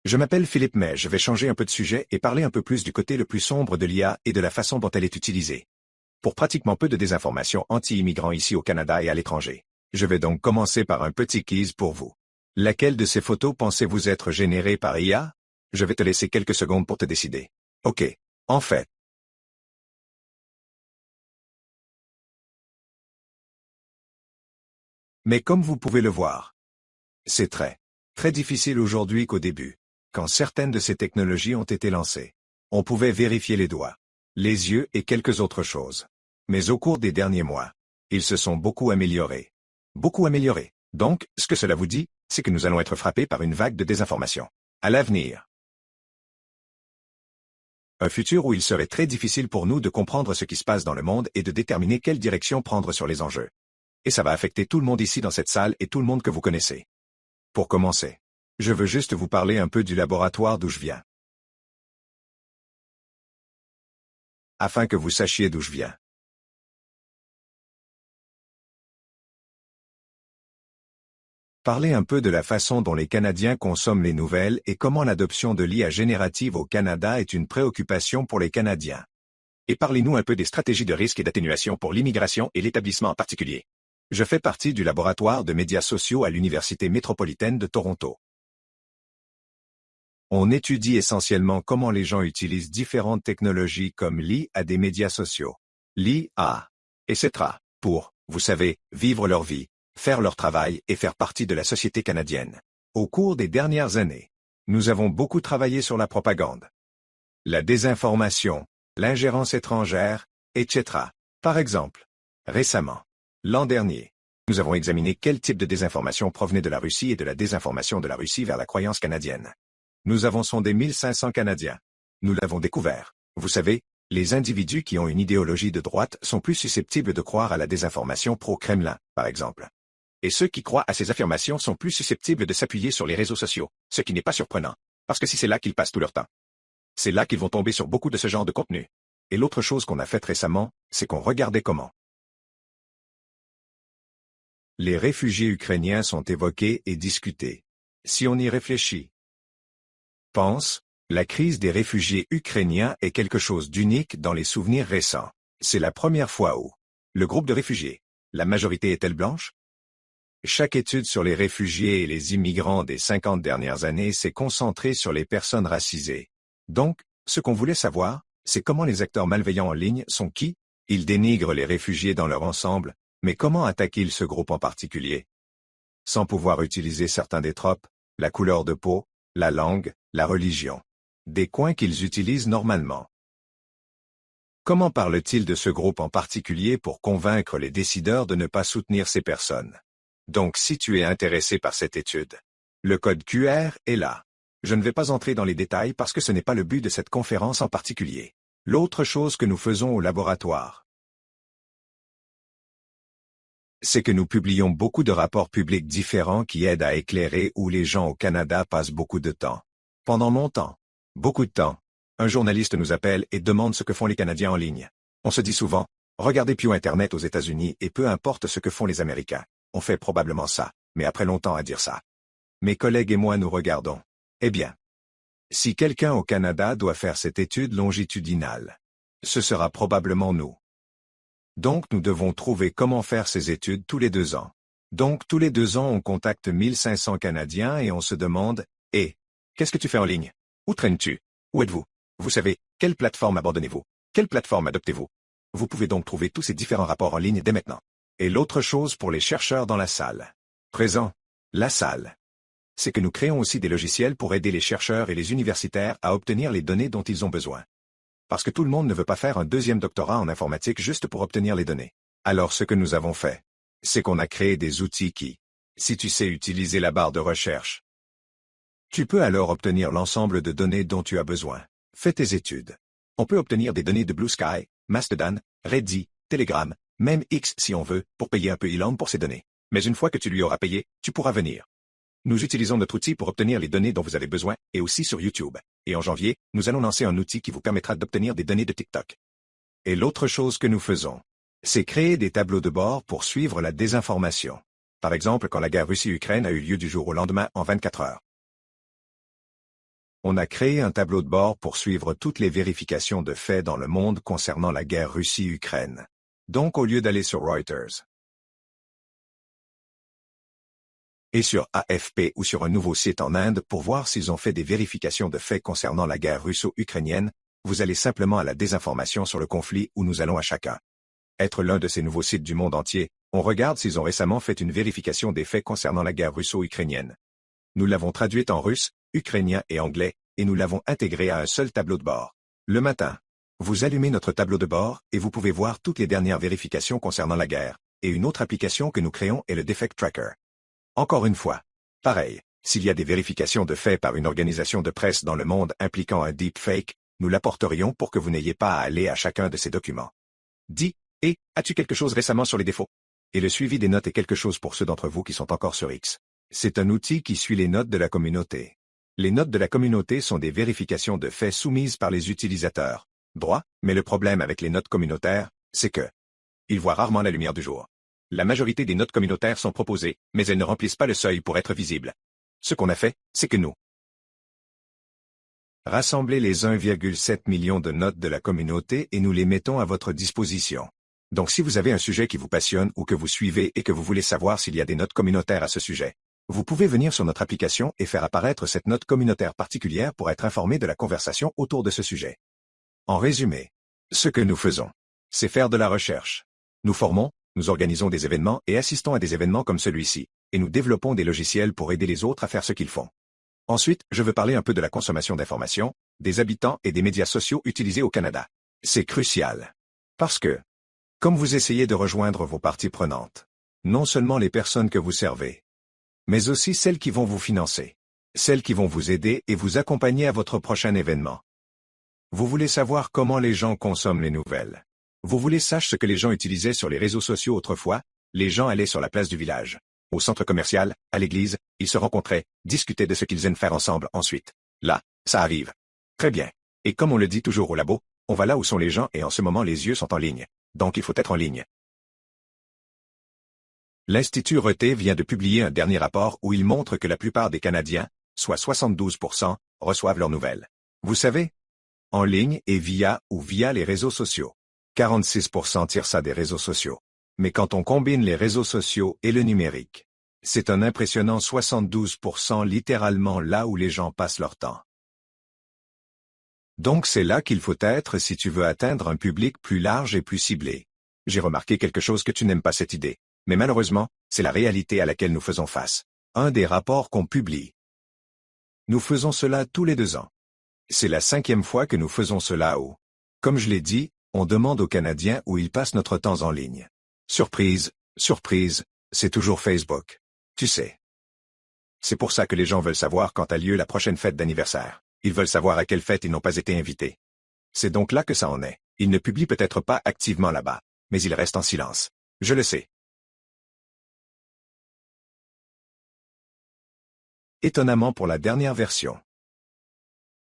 Je m'appelle Philippe mais je vais changer un peu de sujet et parler un peu plus du côté le plus sombre de l'IA et de la façon dont elle est utilisée. Pour pratiquement peu de désinformation anti-immigrants ici au Canada et à l'étranger. Je vais donc commencer par un petit quiz pour vous. Laquelle de ces photos pensez-vous être générée par IA? Je vais te laisser quelques secondes pour te décider. OK. En fait. Mais comme vous pouvez le voir, c'est très difficile aujourd'hui qu'au début, quand certaines de ces technologies ont été lancées. On pouvait vérifier les doigts, les yeux et quelques autres choses. Mais au cours des derniers mois, ils se sont beaucoup améliorés. Beaucoup améliorés. Donc, ce que cela vous dit, c'est que nous allons être frappés par une vague de désinformation. À l'avenir. Un futur où il serait très difficile pour nous de comprendre ce qui se passe dans le monde et de déterminer quelle direction prendre sur les enjeux. Et ça va affecter tout le monde ici dans cette salle et tout le monde que vous connaissez. Pour commencer, je veux juste vous parler un peu du laboratoire d'où je viens. Afin que vous sachiez d'où je viens. Parler un peu de la façon dont les Canadiens consomment les nouvelles et comment l'adoption de l'IA générative au Canada est une préoccupation pour les Canadiens. Et parlez-nous un peu des stratégies de risque et d'atténuation pour l'immigration et l'établissement en particulier. Je fais partie du laboratoire de médias sociaux à l'Université métropolitaine de Toronto. On étudie essentiellement comment les gens utilisent différentes technologies comme l'IA à des médias sociaux, l'IA, etc., pour, vous savez, vivre leur vie, faire leur travail et faire partie de la société canadienne. Au cours des dernières années, nous avons beaucoup travaillé sur la propagande, la désinformation, l'ingérence étrangère, etc. Par exemple, récemment, l'an dernier, nous avons examiné quel type de désinformation provenait de la Russie et de la désinformation de la Russie vers la croyance canadienne. Nous avons sondé 1500 Canadiens. Nous l'avons découvert. Vous savez, les individus qui ont une idéologie de droite sont plus susceptibles de croire à la désinformation pro-Kremlin, par exemple. Et ceux qui croient à ces affirmations sont plus susceptibles de s'appuyer sur les réseaux sociaux, ce qui n'est pas surprenant, parce que si c'est là qu'ils passent tout leur temps, c'est là qu'ils vont tomber sur beaucoup de ce genre de contenu. Et l'autre chose qu'on a faite récemment, c'est qu'on regardait comment les réfugiés ukrainiens sont évoqués et discutés. Si on y réfléchit, pense, la crise des réfugiés ukrainiens est quelque chose d'unique dans les souvenirs récents. C'est la première fois où le groupe de réfugiés, la majorité est-elle blanche? Chaque étude sur les réfugiés et les immigrants des 50 dernières années s'est concentrée sur les personnes racisées. Donc, ce qu'on voulait savoir, c'est comment les acteurs malveillants en ligne sont qui? Ils dénigrent les réfugiés dans leur ensemble, mais comment attaquent-ils ce groupe en particulier? Sans pouvoir utiliser certains des tropes, la couleur de peau, la langue, la religion. Des coins qu'ils utilisent normalement. Comment parle-t-il de ce groupe en particulier pour convaincre les décideurs de ne pas soutenir ces personnes? Donc si tu es intéressé par cette étude, le code QR est là. Je ne vais pas entrer dans les détails parce que ce n'est pas le but de cette conférence en particulier. L'autre chose que nous faisons au laboratoire, c'est que nous publions beaucoup de rapports publics différents qui aident à éclairer où les gens au Canada passent beaucoup de temps. Pendant longtemps, beaucoup de temps, un journaliste nous appelle et demande ce que font les Canadiens en ligne. On se dit souvent, regardez Pew Internet aux États-Unis et peu importe ce que font les Américains. On fait probablement ça, mais après longtemps à dire ça. Mes collègues et moi nous regardons. Eh bien, si quelqu'un au Canada doit faire cette étude longitudinale, ce sera probablement nous. Donc nous devons trouver comment faire ces études tous les 2 ans. Donc tous les 2 ans on contacte 1500 Canadiens et on se demande « Eh, qu'est-ce que tu fais en ligne? Où traînes-tu? Où êtes-vous? Vous savez, quelle plateforme abandonnez-vous? Quelle plateforme adoptez-vous » Vous pouvez donc trouver tous ces différents rapports en ligne dès maintenant. Et l'autre chose pour les chercheurs dans la salle. Présent. La salle. C'est que nous créons aussi des logiciels pour aider les chercheurs et les universitaires à obtenir les données dont ils ont besoin. Parce que tout le monde ne veut pas faire un deuxième doctorat en informatique juste pour obtenir les données. Alors ce que nous avons fait, c'est qu'on a créé des outils qui, si tu sais utiliser la barre de recherche, tu peux alors obtenir l'ensemble de données dont tu as besoin. Fais tes études. On peut obtenir des données de Blue Sky, Mastodon, Reddit, Telegram, même X si on veut, pour payer un peu Elon pour ces données. Mais une fois que tu lui auras payé, tu pourras venir. Nous utilisons notre outil pour obtenir les données dont vous avez besoin, et aussi sur YouTube. Et en janvier, nous allons lancer un outil qui vous permettra d'obtenir des données de TikTok. Et l'autre chose que nous faisons, c'est créer des tableaux de bord pour suivre la désinformation. Par exemple, quand la guerre Russie-Ukraine a eu lieu du jour au lendemain en 24 heures. On a créé un tableau de bord pour suivre toutes les vérifications de faits dans le monde concernant la guerre Russie-Ukraine. Donc au lieu d'aller sur Reuters et sur AFP ou sur un nouveau site en Inde pour voir s'ils ont fait des vérifications de faits concernant la guerre russo-ukrainienne, vous allez simplement à la désinformation sur le conflit où nous allons à chacun. Être l'un de ces nouveaux sites du monde entier, on regarde s'ils ont récemment fait une vérification des faits concernant la guerre russo-ukrainienne. Nous l'avons traduite en russe, ukrainien et anglais, et nous l'avons intégrée à un seul tableau de bord. Le matin, vous allumez notre tableau de bord et vous pouvez voir toutes les dernières vérifications concernant la guerre, et une autre application que nous créons est le Defect Tracker. Encore une fois, pareil, s'il y a des vérifications de faits par une organisation de presse dans le monde impliquant un deepfake, nous l'apporterions pour que vous n'ayez pas à aller à chacun de ces documents. As-tu quelque chose récemment sur les défauts? Et le suivi des notes est quelque chose pour ceux d'entre vous qui sont encore sur X. C'est un outil qui suit les notes de la communauté. Les notes de la communauté sont des vérifications de faits soumises par les utilisateurs. Droit, mais le problème avec les notes communautaires, c'est que ils voient rarement la lumière du jour. La majorité des notes communautaires sont proposées, mais elles ne remplissent pas le seuil pour être visibles. Ce qu'on a fait, c'est que nous rassemblons les 1,7 million de notes de la communauté et nous les mettons à votre disposition. Donc si vous avez un sujet qui vous passionne ou que vous suivez et que vous voulez savoir s'il y a des notes communautaires à ce sujet, vous pouvez venir sur notre application et faire apparaître cette note communautaire particulière pour être informé de la conversation autour de ce sujet. En résumé, ce que nous faisons, c'est faire de la recherche. Nous formons, nous organisons des événements et assistons à des événements comme celui-ci, et nous développons des logiciels pour aider les autres à faire ce qu'ils font. Ensuite, je veux parler un peu de la consommation d'informations, des habitants et des médias sociaux utilisés au Canada. C'est crucial. Parce que, comme vous essayez de rejoindre vos parties prenantes, non seulement les personnes que vous servez, mais aussi celles qui vont vous financer, celles qui vont vous aider et vous accompagner à votre prochain événement. Vous voulez savoir comment les gens consomment les nouvelles. Vous voulez savoir ce que les gens utilisaient sur les réseaux sociaux autrefois. Les gens allaient sur la place du village, au centre commercial, à l'église, ils se rencontraient, discutaient de ce qu'ils aiment faire ensemble ensuite. Là, ça arrive. Très bien. Et comme on le dit toujours au labo, on va là où sont les gens et en ce moment les yeux sont en ligne. Donc il faut être en ligne. L'Institut Reté vient de publier un dernier rapport où il montre que la plupart des Canadiens, soit 72%, reçoivent leurs nouvelles. Vous savez? En ligne et via les réseaux sociaux. 46% tirent ça des réseaux sociaux. Mais quand on combine les réseaux sociaux et le numérique, c'est un impressionnant 72% littéralement là où les gens passent leur temps. Donc c'est là qu'il faut être si tu veux atteindre un public plus large et plus ciblé. J'ai remarqué quelque chose que tu n'aimes pas cette idée, mais malheureusement, c'est la réalité à laquelle nous faisons face. Un des rapports qu'on publie. Nous faisons cela tous les 2 ans. C'est la 5e fois que nous faisons cela où, comme je l'ai dit, on demande aux Canadiens où ils passent notre temps en ligne. Surprise, surprise, c'est toujours Facebook. Tu sais. C'est pour ça que les gens veulent savoir quand a lieu la prochaine fête d'anniversaire. Ils veulent savoir à quelle fête ils n'ont pas été invités. C'est donc là que ça en est. Ils ne publient peut-être pas activement là-bas, mais ils restent en silence. Je le sais. Étonnamment pour la dernière version.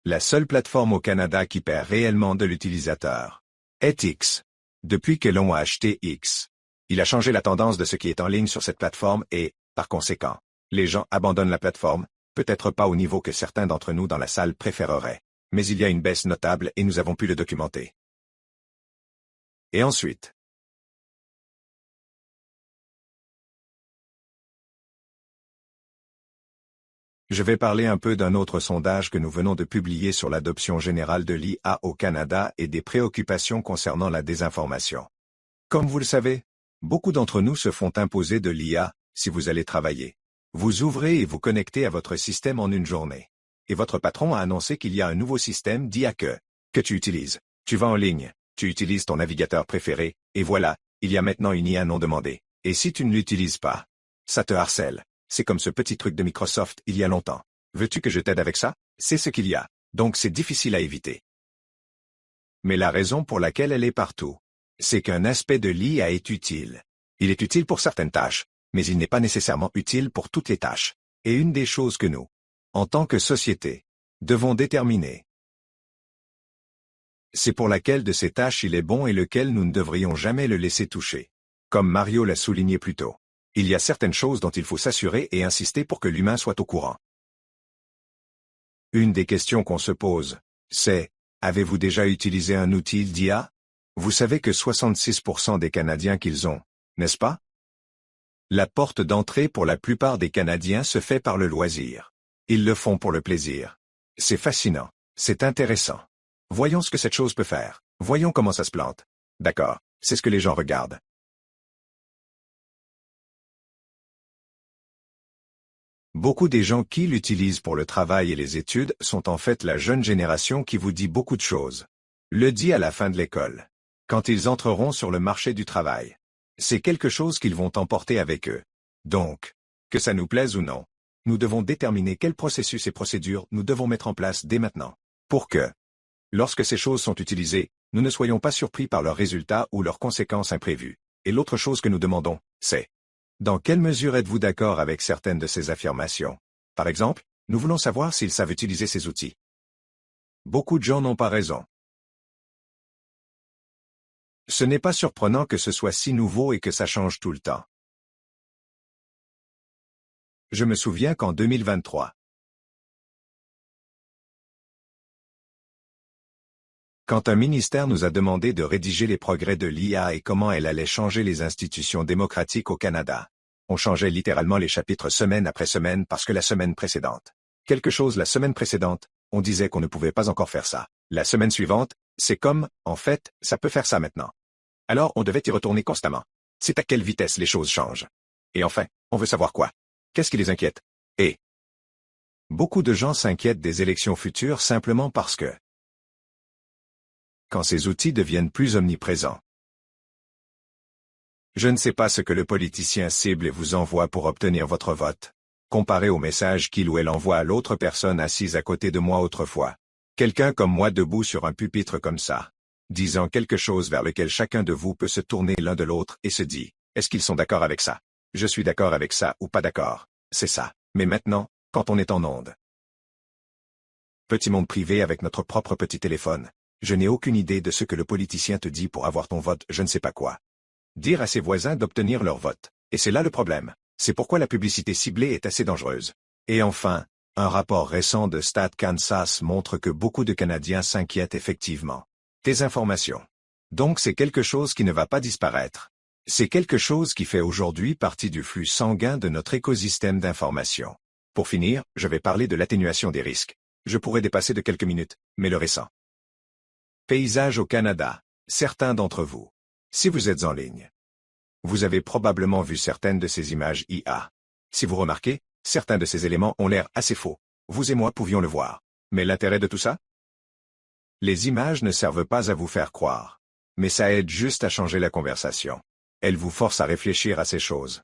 La seule plateforme au Canada qui perd réellement de l'utilisateur est X. Depuis que l'on a acheté X, il a changé la tendance de ce qui est en ligne sur cette plateforme et, par conséquent, les gens abandonnent la plateforme, peut-être pas au niveau que certains d'entre nous dans la salle préféreraient, mais il y a une baisse notable et nous avons pu le documenter. Et ensuite, Je vais parler un peu d'un autre sondage que nous venons de publier sur l'adoption générale de l'IA au Canada et des préoccupations concernant la désinformation. Comme vous le savez, beaucoup d'entre nous se font imposer de l'IA si vous allez travailler. Vous ouvrez et vous connectez à votre système en une journée. Et votre patron a annoncé qu'il y a un nouveau système d'IA que tu utilises. Tu vas en ligne, tu utilises ton navigateur préféré, et voilà, il y a maintenant une IA non demandée. Et si tu ne l'utilises pas, ça te harcèle. C'est comme ce petit truc de Microsoft il y a longtemps. Veux-tu que je t'aide avec ça? C'est ce qu'il y a. Donc c'est difficile à éviter. Mais la raison pour laquelle elle est partout, c'est qu'un aspect de l'IA est utile. Il est utile pour certaines tâches, mais il n'est pas nécessairement utile pour toutes les tâches. Et une des choses que nous, en tant que société, devons déterminer, c'est pour laquelle de ces tâches il est bon et lequel nous ne devrions jamais le laisser toucher. Comme Mario l'a souligné plus tôt. Il y a certaines choses dont il faut s'assurer et insister pour que l'humain soit au courant. Une des questions qu'on se pose, c'est, avez-vous déjà utilisé un outil d'IA? Vous savez que 66% des Canadiens qu'ils ont, n'est-ce pas? La porte d'entrée pour la plupart des Canadiens se fait par le loisir. Ils le font pour le plaisir. C'est fascinant. C'est intéressant. Voyons ce que cette chose peut faire. Voyons comment ça se plante. D'accord, c'est ce que les gens regardent. Beaucoup des gens qui l'utilisent pour le travail et les études sont en fait la jeune génération qui vous dit beaucoup de choses. Le dit à la fin de l'école. Quand ils entreront sur le marché du travail. C'est quelque chose qu'ils vont emporter avec eux. Donc, que ça nous plaise ou non, nous devons déterminer quel processus et procédures nous devons mettre en place dès maintenant. Pour que, lorsque ces choses sont utilisées, nous ne soyons pas surpris par leurs résultats ou leurs conséquences imprévues. Et l'autre chose que nous demandons, c'est dans quelle mesure êtes-vous d'accord avec certaines de ces affirmations? Par exemple, nous voulons savoir s'ils savent utiliser ces outils. Beaucoup de gens n'ont pas raison. Ce n'est pas surprenant que ce soit si nouveau et que ça change tout le temps. Je me souviens qu'en 2023, quand un ministère nous a demandé de rédiger les progrès de l'IA et comment elle allait changer les institutions démocratiques au Canada, on changeait littéralement les chapitres semaine après semaine parce que la semaine précédente, quelque chose la semaine précédente, on disait qu'on ne pouvait pas encore faire ça. La semaine suivante, c'est comme, en fait, ça peut faire ça maintenant. Alors on devait y retourner constamment. C'est à quelle vitesse les choses changent. Et enfin, on veut savoir quoi. Qu'est-ce qui les inquiète? Et beaucoup de gens s'inquiètent des élections futures simplement parce que quand ces outils deviennent plus omniprésents. Je ne sais pas ce que le politicien cible et vous envoie pour obtenir votre vote, comparé au message qu'il ou elle envoie à l'autre personne assise à côté de moi autrefois. Quelqu'un comme moi debout sur un pupitre comme ça, disant quelque chose vers lequel chacun de vous peut se tourner l'un de l'autre et se dit, est-ce qu'ils sont d'accord avec ça? Je suis d'accord avec ça ou pas d'accord. C'est ça. Mais maintenant, quand on est en onde. Petit monde privé avec notre propre petit téléphone. Je n'ai aucune idée de ce que le politicien te dit pour avoir ton vote, je ne sais pas quoi. Dire à ses voisins d'obtenir leur vote. Et c'est là le problème. C'est pourquoi la publicité ciblée est assez dangereuse. Et enfin, un rapport récent de Stat Kansas montre que beaucoup de Canadiens s'inquiètent effectivement. Des informations. Donc c'est quelque chose qui ne va pas disparaître. C'est quelque chose qui fait aujourd'hui partie du flux sanguin de notre écosystème d'information. Pour finir, je vais parler de l'atténuation des risques. Je pourrais dépasser de quelques minutes, mais le récent. Paysage au Canada. Certains d'entre vous. Si vous êtes en ligne, vous avez probablement vu certaines de ces images IA. Si vous remarquez, certains de ces éléments ont l'air assez faux. Vous et moi pouvions le voir. Mais l'intérêt de tout ça? Les images ne servent pas à vous faire croire. Mais ça aide juste à changer la conversation. Elles vous forcent à réfléchir à ces choses.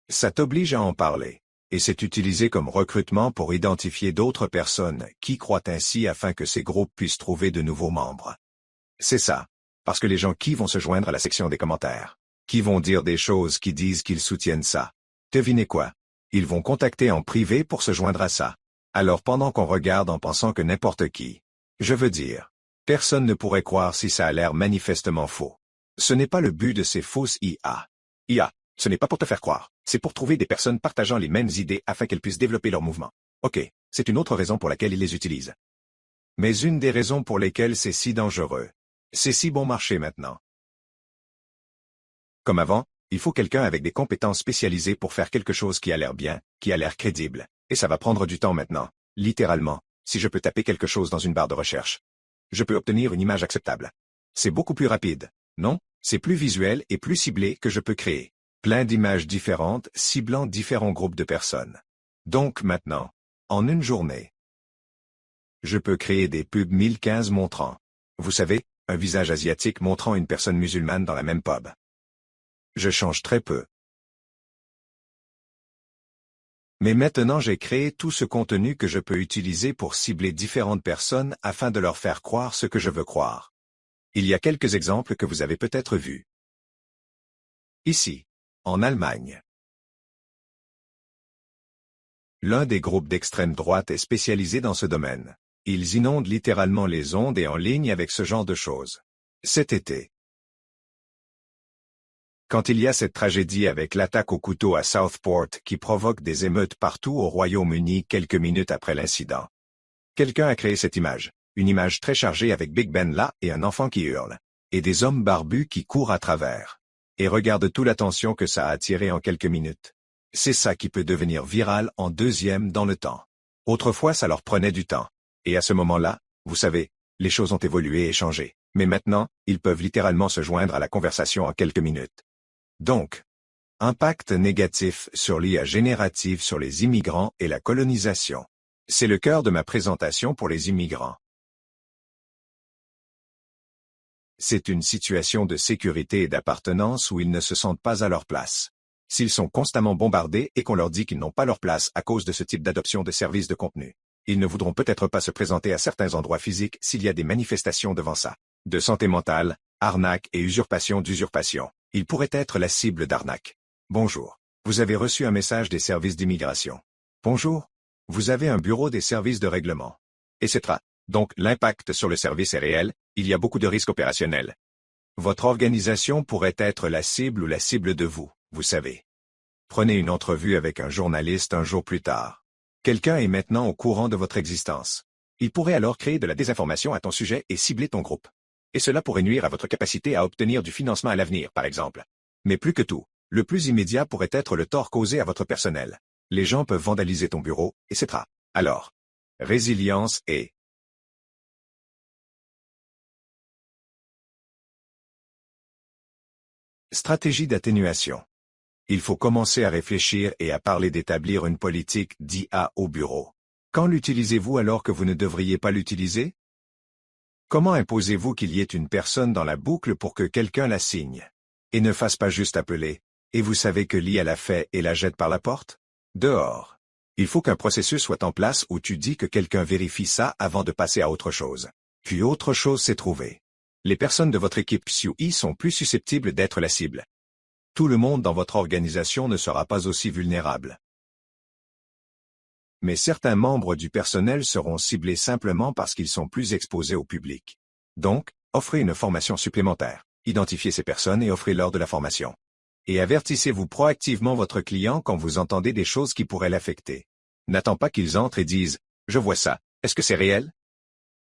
Ça t'oblige à en parler. Et c'est utilisé comme recrutement pour identifier d'autres personnes qui croient ainsi afin que ces groupes puissent trouver de nouveaux membres. C'est ça. Parce que les gens qui vont se joindre à la section des commentaires, qui vont dire des choses qui disent qu'ils soutiennent ça. Devinez quoi? Ils vont contacter en privé pour se joindre à ça. Alors pendant qu'on regarde en pensant que n'importe qui, je veux dire, personne ne pourrait croire si ça a l'air manifestement faux. Ce n'est pas le but de ces fausses IA. IA. Ce n'est pas pour te faire croire, c'est pour trouver des personnes partageant les mêmes idées afin qu'elles puissent développer leur mouvement. Ok, c'est une autre raison pour laquelle ils les utilisent. Mais une des raisons pour lesquelles c'est si dangereux. C'est si bon marché maintenant. Comme avant, Il faut quelqu'un avec des compétences spécialisées pour faire quelque chose qui a l'air bien, qui a l'air crédible. Et ça va prendre du temps maintenant. Littéralement, si je peux taper quelque chose dans une barre de recherche, je peux obtenir une image acceptable. C'est beaucoup plus rapide, non? C'est plus visuel et plus ciblé que je peux créer plein d'images différentes ciblant différents groupes de personnes. Donc maintenant, en une journée, je peux créer des pubs 1015 montrant, vous savez, un visage asiatique montrant une personne musulmane dans la même pub. Je change très peu. Mais maintenant j'ai créé tout ce contenu que je peux utiliser pour cibler différentes personnes afin de leur faire croire ce que je veux croire. Il y a quelques exemples que vous avez peut-être vus. Ici, en Allemagne. L'un des groupes d'extrême droite est spécialisé dans ce domaine. Ils inondent littéralement les ondes et en ligne avec ce genre de choses. Cet été, quand il y a cette tragédie avec l'attaque au couteau à Southport qui provoque des émeutes partout au Royaume-Uni quelques minutes après l'incident. Quelqu'un a créé cette image, une image très chargée avec Big Ben là et un enfant qui hurle, et des hommes barbus qui courent à travers. Et regarde toute l'attention que ça a attiré en quelques minutes. C'est ça qui peut devenir viral en deuxième dans le temps. Autrefois ça leur prenait du temps. Et à ce moment-là, vous savez, les choses ont évolué et changé. Mais maintenant, ils peuvent littéralement se joindre à la conversation en quelques minutes. Donc, impact négatif sur l'IA générative sur les immigrants et la colonisation. C'est le cœur de ma présentation pour les immigrants. C'est une situation de sécurité et d'appartenance où ils ne se sentent pas à leur place. S'ils sont constamment bombardés et qu'on leur dit qu'ils n'ont pas leur place à cause de ce type d'adoption de services de contenu, ils ne voudront peut-être pas se présenter à certains endroits physiques s'il y a des manifestations devant ça. De santé mentale, arnaque et usurpation d'usurpation. Ils pourraient être la cible d'arnaque. Bonjour. Vous avez reçu un message des services d'immigration. Bonjour. Vous avez un bureau des services de règlement. Etc. Donc, l'impact sur le service est réel, il y a beaucoup de risques opérationnels. Votre organisation pourrait être la cible ou la cible de vous, vous savez. Prenez une entrevue avec un journaliste un jour plus tard. Quelqu'un est maintenant au courant de votre existence. Il pourrait alors créer de la désinformation à ton sujet et cibler ton groupe. Et cela pourrait nuire à votre capacité à obtenir du financement à l'avenir, par exemple. Mais plus que tout, le plus immédiat pourrait être le tort causé à votre personnel. Les gens peuvent vandaliser ton bureau, etc. Alors, résilience et stratégie d'atténuation. Il faut commencer à réfléchir et à parler d'établir une politique d'IA au bureau. Quand l'utilisez-vous alors que vous ne devriez pas l'utiliser? Comment imposez-vous qu'il y ait une personne dans la boucle pour que quelqu'un la signe? Et ne fasse pas juste appeler, et vous savez que l'IA l'a fait et la jette par la porte? Dehors. Il faut qu'un processus soit en place où tu dis que quelqu'un vérifie ça avant de passer à autre chose. Puis autre chose s'est trouvée. Les personnes de votre équipe SUI sont plus susceptibles d'être la cible. Tout le monde dans votre organisation ne sera pas aussi vulnérable. Mais certains membres du personnel seront ciblés simplement parce qu'ils sont plus exposés au public. Donc, offrez une formation supplémentaire, identifiez ces personnes et offrez-leur de la formation. Et avertissez-vous proactivement votre client quand vous entendez des choses qui pourraient l'affecter. N'attends pas qu'ils entrent et disent « Je vois ça, est-ce que c'est réel ?»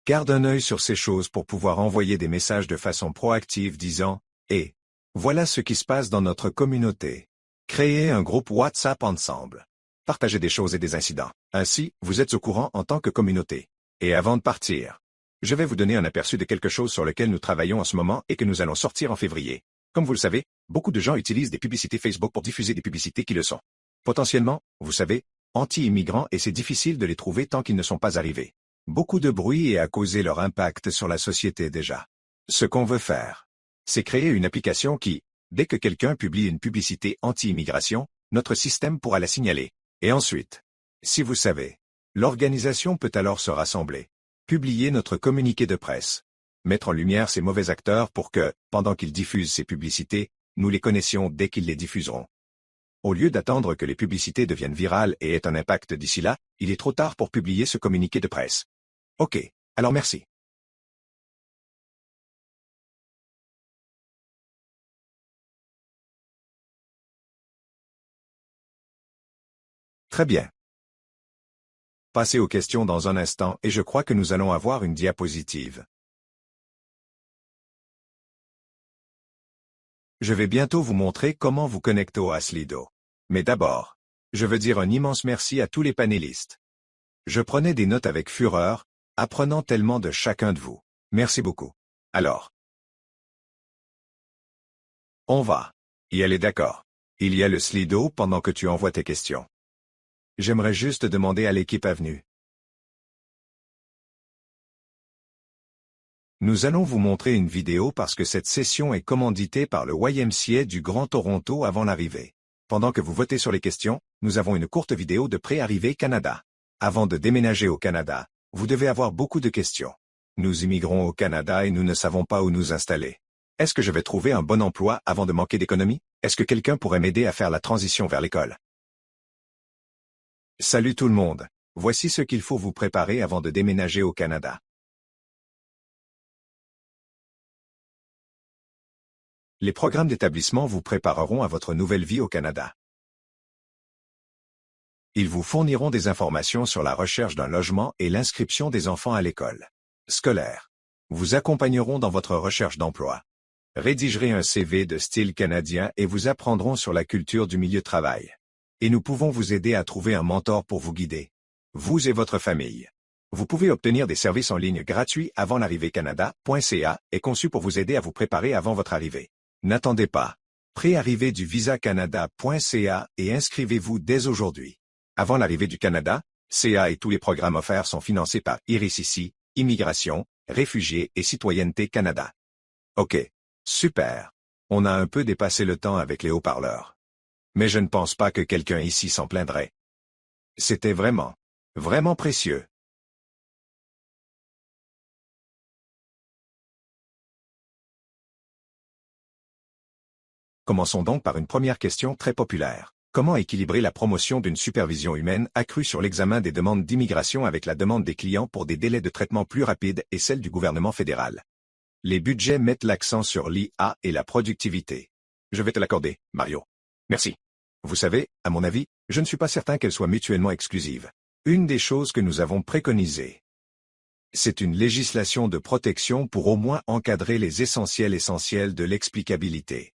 Garde un œil sur ces choses pour pouvoir envoyer des messages de façon proactive disant « Hé, voilà ce qui se passe dans notre communauté. » Créez un groupe WhatsApp ensemble. Partagez des choses et des incidents. Ainsi, vous êtes au courant en tant que communauté. Et avant de partir, je vais vous donner un aperçu de quelque chose sur lequel nous travaillons en ce moment et que nous allons sortir en février. Comme vous le savez, beaucoup de gens utilisent des publicités Facebook pour diffuser des publicités qui le sont. Potentiellement, vous savez, anti-immigrants et c'est difficile de les trouver tant qu'ils ne sont pas arrivés. Beaucoup de bruit et a causé leur impact sur la société déjà. Ce qu'on veut faire, c'est créer une application qui, dès que quelqu'un publie une publicité anti-immigration, notre système pourra la signaler. Et ensuite, si vous savez, l'organisation peut alors se rassembler, publier notre communiqué de presse, mettre en lumière ces mauvais acteurs pour que, pendant qu'ils diffusent ces publicités, nous les connaissions dès qu'ils les diffuseront. Au lieu d'attendre que les publicités deviennent virales et aient un impact d'ici là, il est trop tard pour publier ce communiqué de presse. Ok, alors merci. Très bien. Passez aux questions dans un instant et je crois que nous allons avoir une diapositive. Je vais bientôt vous montrer comment vous connecter au Slido. Mais d'abord, je veux dire un immense merci à tous les panélistes. Je prenais des notes avec fureur, apprenant tellement de chacun de vous. Merci beaucoup. Alors, on va y aller, d'accord. Il y a le Slido pendant que tu envoies tes questions. J'aimerais juste demander à l'équipe Avenue. Nous allons vous montrer une vidéo parce que cette session est commanditée par le YMCA du Grand Toronto avant l'arrivée. Pendant que vous votez sur les questions, nous avons une courte vidéo de pré-arrivée Canada. Avant de déménager au Canada, vous devez avoir beaucoup de questions. Nous immigrons au Canada et nous ne savons pas où nous installer. Est-ce que je vais trouver un bon emploi avant de manquer d'économie? Est-ce que quelqu'un pourrait m'aider à faire la transition vers l'école? Salut tout le monde. Voici ce qu'il faut vous préparer avant de déménager au Canada. Les programmes d'établissement vous prépareront à votre nouvelle vie au Canada. Ils vous fourniront des informations sur la recherche d'un logement et l'inscription des enfants à l'école scolaire. Vous accompagneront dans votre recherche d'emploi. Rédigerez un CV de style canadien et vous apprendront sur la culture du milieu de travail. Et nous pouvons vous aider à trouver un mentor pour vous guider. Vous et votre famille. Vous pouvez obtenir des services en ligne gratuits avant l'arrivée Canada.ca est conçu pour vous aider à vous préparer avant votre arrivée. N'attendez pas. Pré-arrivée du visa Canada.ca et inscrivez-vous dès aujourd'hui. Avant l'arrivée du Canada, CA et tous les programmes offerts sont financés par IRIS-ICI, Immigration, Réfugiés et Citoyenneté Canada. Ok. Super. On a un peu dépassé le temps avec les haut-parleurs. Mais je ne pense pas que quelqu'un ici s'en plaindrait. C'était vraiment, vraiment précieux. Commençons donc par une première question très populaire. Comment équilibrer la promotion d'une supervision humaine accrue sur l'examen des demandes d'immigration avec la demande des clients pour des délais de traitement plus rapides et celle du gouvernement fédéral? Les budgets mettent l'accent sur l'IA et la productivité. Je vais te l'accorder, Mario. Merci. Vous savez, à mon avis, je ne suis pas certain qu'elles soient mutuellement exclusives. Une des choses que nous avons préconisées, c'est une législation de protection pour au moins encadrer les essentiels de l'explicabilité.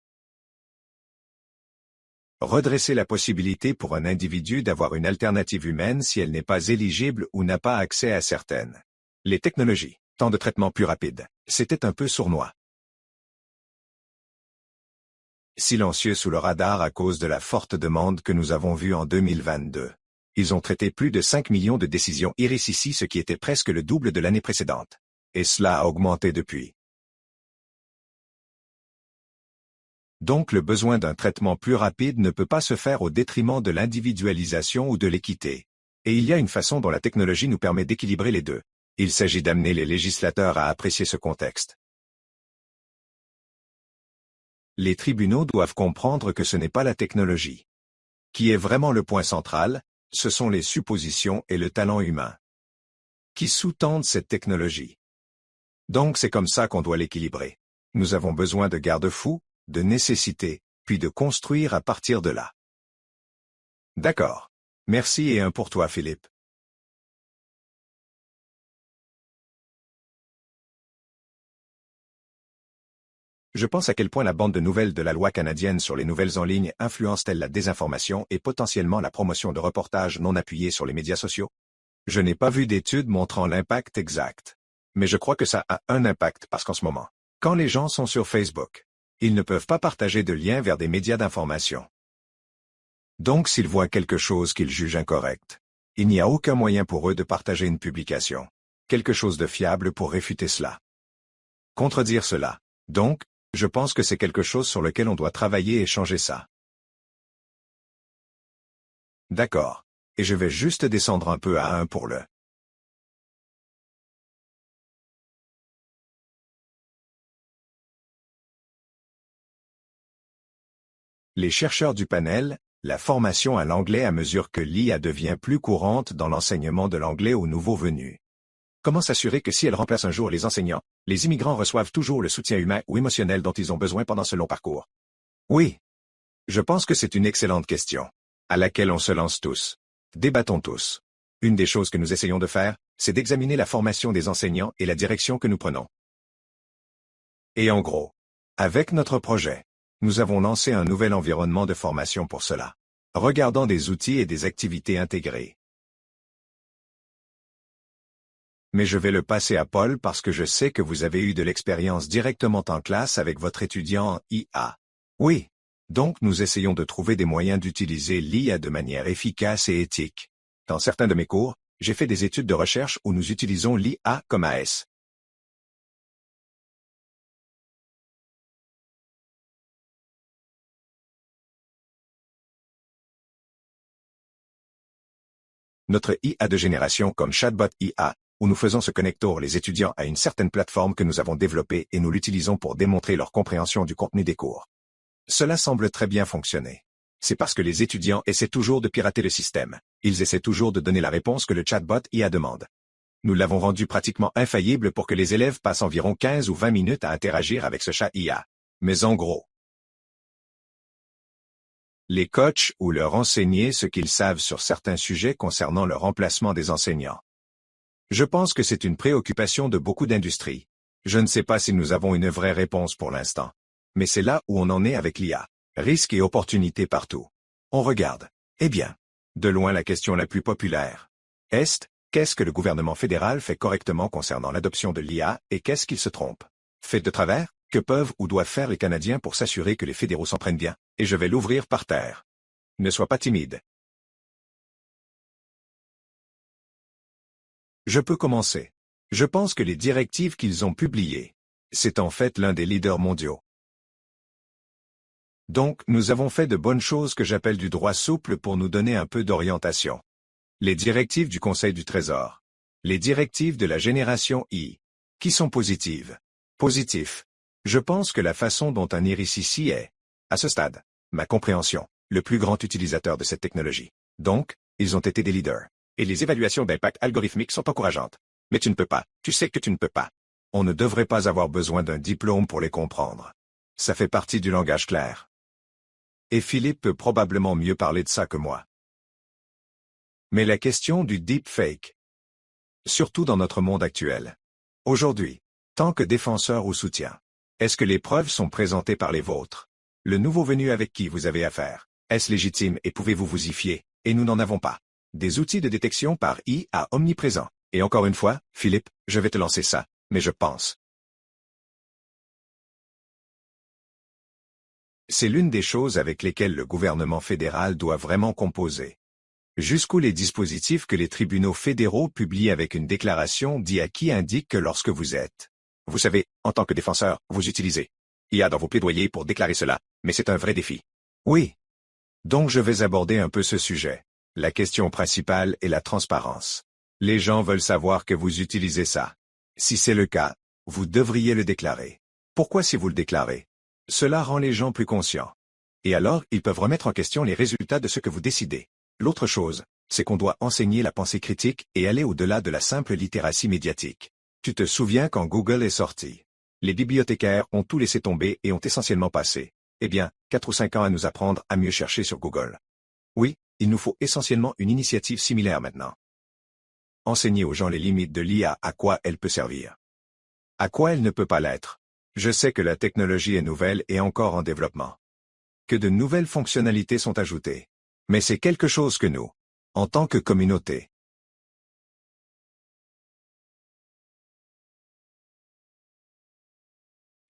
Redresser la possibilité pour un individu d'avoir une alternative humaine si elle n'est pas éligible ou n'a pas accès à certaines. Les technologies, temps de traitement plus rapide, c'était un peu sournois. Silencieux sous le radar à cause de la forte demande que nous avons vue en 2022. Ils ont traité plus de 5 millions de décisions IRIS-ICI, ce qui était presque le double de l'année précédente. Et cela a augmenté depuis. Donc le besoin d'un traitement plus rapide ne peut pas se faire au détriment de l'individualisation ou de l'équité. Et il y a une façon dont la technologie nous permet d'équilibrer les deux. Il s'agit d'amener les législateurs à apprécier ce contexte. Les tribunaux doivent comprendre que ce n'est pas la technologie qui est vraiment le point central, ce sont les suppositions et le talent humain qui sous-tendent cette technologie. Donc c'est comme ça qu'on doit l'équilibrer. Nous avons besoin de garde-fous, de nécessité, puis de construire à partir de là. D'accord. Merci et un pour toi, Philippe. Je pense à quel point la bande de nouvelles de la loi canadienne sur les nouvelles en ligne influence-t-elle la désinformation et potentiellement la promotion de reportages non appuyés sur les médias sociaux? Je n'ai pas vu d'études montrant l'impact exact. Mais je crois que ça a un impact parce qu'en ce moment, quand les gens sont sur Facebook, ils ne peuvent pas partager de liens vers des médias d'information. Donc s'ils voient quelque chose qu'ils jugent incorrect, il n'y a aucun moyen pour eux de partager une publication. Quelque chose de fiable pour réfuter cela. Contredire cela. Donc, je pense que c'est quelque chose sur lequel on doit travailler et changer ça. D'accord. Et je vais juste descendre un peu à 1 pour le. Les chercheurs du panel, la formation à l'anglais à mesure que l'IA devient plus courante dans l'enseignement de l'anglais aux nouveaux venus. Comment s'assurer que si elle remplace un jour les enseignants, les immigrants reçoivent toujours le soutien humain ou émotionnel dont ils ont besoin pendant ce long parcours? Oui. Je pense que c'est une excellente question, à laquelle on se lance tous. Débattons tous. Une des choses que nous essayons de faire, c'est d'examiner la formation des enseignants et la direction que nous prenons. Et en gros, avec notre projet, Nous avons lancé un nouvel environnement de formation pour cela. Regardant des outils et des activités intégrées. Mais je vais le passer à Paul parce que je sais que vous avez eu de l'expérience directement en classe avec votre étudiant en IA. Oui. Donc nous essayons de trouver des moyens d'utiliser l'IA de manière efficace et éthique. Dans certains de mes cours, j'ai fait des études de recherche où nous utilisons l'IA comme AS. Notre IA de génération comme Chatbot IA, où nous faisons se connecter les étudiants à une certaine plateforme que nous avons développée et nous l'utilisons pour démontrer leur compréhension du contenu des cours. Cela semble très bien fonctionner. C'est parce que les étudiants essaient toujours de pirater le système. Ils essaient toujours de donner la réponse que le chatbot IA demande. Nous l'avons rendu pratiquement infaillible pour que les élèves passent environ 15 ou 20 minutes à interagir avec ce chat IA. Mais en gros, les coachs ou leur enseigner ce qu'ils savent sur certains sujets concernant le remplacement des enseignants. Je pense que c'est une préoccupation de beaucoup d'industries. Je ne sais pas si nous avons une vraie réponse pour l'instant. Mais c'est là où on en est avec l'IA. Risques et opportunités partout. On regarde. Eh bien, de loin la question la plus populaire. Qu'est-ce que le gouvernement fédéral fait correctement concernant l'adoption de l'IA et qu'est-ce qu'il se trompe? Fait de travers, que peuvent ou doivent faire les Canadiens pour s'assurer que les fédéraux s'en prennent bien? Et je vais l'ouvrir par terre. Ne sois pas timide. Je peux commencer. Je pense que les directives qu'ils ont publiées, c'est en fait l'un des leaders mondiaux. Donc, nous avons fait de bonnes choses que j'appelle du droit souple pour nous donner un peu d'orientation. Les directives du Conseil du Trésor. Les directives de la génération I. Qui sont positives. Positif. Je pense que la façon dont un ici est, à ce stade, ma compréhension, le plus grand utilisateur de cette technologie. Donc, ils ont été des leaders. Et les évaluations d'impact algorithmique sont encourageantes. Mais tu ne peux pas, tu sais que tu ne peux pas. On ne devrait pas avoir besoin d'un diplôme pour les comprendre. Ça fait partie du langage clair. Et Philippe peut probablement mieux parler de ça que moi. Mais la question du deepfake. Surtout dans notre monde actuel. Aujourd'hui, tant que défenseur ou soutien. Est-ce que les preuves sont présentées par les vôtres? Le nouveau venu avec qui vous avez affaire, est-ce légitime et pouvez-vous vous y fier? Et nous n'en avons pas. Des outils de détection par IA omniprésents. Et encore une fois, Philippe, je vais te lancer ça, mais je pense. C'est l'une des choses avec lesquelles le gouvernement fédéral doit vraiment composer. Jusqu'où les dispositifs que les tribunaux fédéraux publient avec une déclaration d'IA qui indique que lorsque vous êtes, vous savez, en tant que défenseur, vous utilisez IA dans vos plaidoyers pour déclarer cela, mais c'est un vrai défi. Oui. Donc je vais aborder un peu ce sujet. La question principale est la transparence. Les gens veulent savoir que vous utilisez ça. Si c'est le cas, vous devriez le déclarer. Pourquoi si vous le déclarez? Cela rend les gens plus conscients. Et alors, ils peuvent remettre en question les résultats de ce que vous décidez. L'autre chose, c'est qu'on doit enseigner la pensée critique et aller au-delà de la simple littératie médiatique. Tu te souviens quand Google est sorti? Les bibliothécaires ont tout laissé tomber et ont essentiellement passé, 4 ou 5 ans à nous apprendre à mieux chercher sur Google. Oui, il nous faut essentiellement une initiative similaire maintenant. Enseigner aux gens les limites de l'IA, à quoi elle peut servir. À quoi elle ne peut pas l'être. Je sais que la technologie est nouvelle et encore en développement. Que de nouvelles fonctionnalités sont ajoutées. Mais c'est quelque chose que nous, en tant que communauté,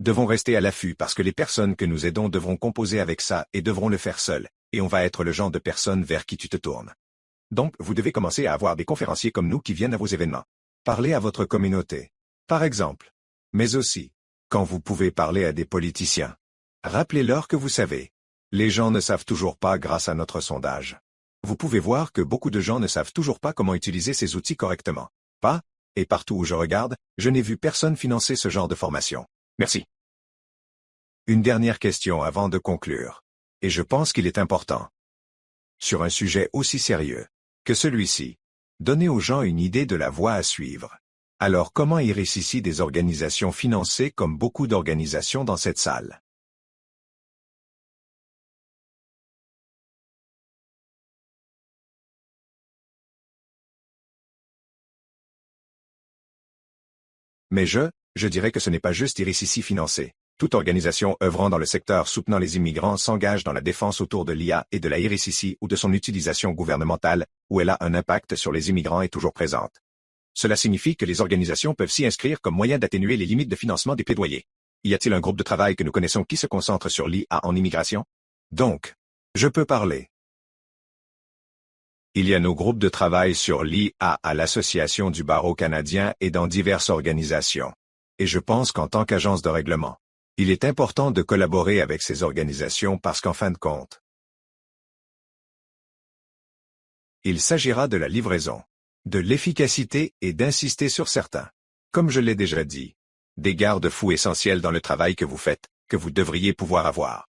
devons rester à l'affût parce que les personnes que nous aidons devront composer avec ça et devront le faire seules, et on va être le genre de personnes vers qui tu te tournes. Donc, vous devez commencer à avoir des conférenciers comme nous qui viennent à vos événements. Parlez à votre communauté. Par exemple. Mais aussi, quand vous pouvez parler à des politiciens. Rappelez-leur que vous savez. Les gens ne savent toujours pas grâce à notre sondage. Vous pouvez voir que beaucoup de gens ne savent toujours pas comment utiliser ces outils correctement. Pas, et partout où je regarde, je n'ai vu personne financer ce genre de formation. Merci. Une dernière question avant de conclure. Et je pense qu'il est important. Sur un sujet aussi sérieux que celui-ci, donner aux gens une idée de la voie à suivre. Alors comment y ici des organisations financées comme beaucoup d'organisations dans cette salle? Mais je dirais que ce n'est pas juste ici financé. Toute organisation œuvrant dans le secteur soutenant les immigrants s'engage dans la défense autour de l'IA et de la RSIC ou de son utilisation gouvernementale, où elle a un impact sur les immigrants est toujours présente. Cela signifie que les organisations peuvent s'y inscrire comme moyen d'atténuer les limites de financement des plaidoyers. Y a-t-il un groupe de travail que nous connaissons qui se concentre sur l'IA en immigration? Donc, je peux parler. Il y a nos groupes de travail sur l'IA à l'Association du barreau canadien et dans diverses organisations. Et je pense qu'en tant qu'agence de règlement, il est important de collaborer avec ces organisations parce qu'en fin de compte, il s'agira de la livraison, de l'efficacité et d'insister sur certains. Comme je l'ai déjà dit, des garde-fous essentiels dans le travail que vous faites, que vous devriez pouvoir avoir.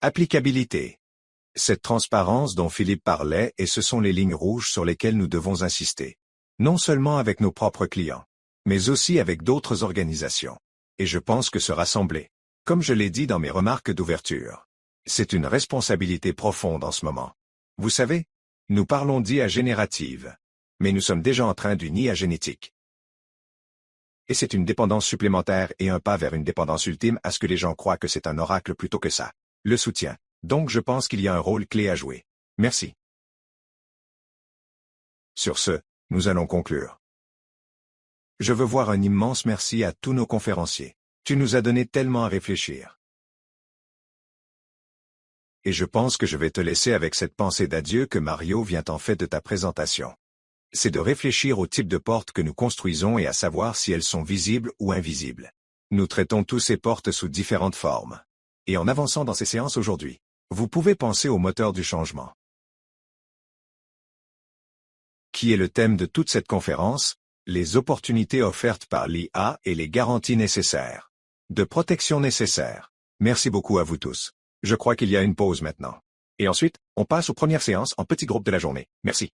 Applicabilité. Cette transparence dont Philippe parlait et ce sont les lignes rouges sur lesquelles nous devons insister. Non seulement avec nos propres clients, mais aussi avec d'autres organisations. Et je pense que se rassembler, comme je l'ai dit dans mes remarques d'ouverture, c'est une responsabilité profonde en ce moment. Vous savez, nous parlons d'IA générative, mais nous sommes déjà en train d'une IA génétique. Et c'est une dépendance supplémentaire et un pas vers une dépendance ultime à ce que les gens croient que c'est un oracle plutôt que ça. Le soutien. Donc je pense qu'il y a un rôle clé à jouer. Merci. Sur ce, nous allons conclure. Je veux voir un immense merci à tous nos conférenciers. Tu nous as donné tellement à réfléchir. Et je pense que je vais te laisser avec cette pensée d'adieu que Mario vient en fait de ta présentation. C'est de réfléchir au type de portes que nous construisons et à savoir si elles sont visibles ou invisibles. Nous traitons tous ces portes sous différentes formes. Et en avançant dans ces séances aujourd'hui, vous pouvez penser au moteur du changement. Qui est le thème de toute cette conférence? Les opportunités offertes par l'IA et les garanties nécessaires. De protection nécessaire. Merci beaucoup à vous tous. Je crois qu'il y a une pause maintenant. Et ensuite, on passe aux premières séances en petits groupes de la journée. Merci.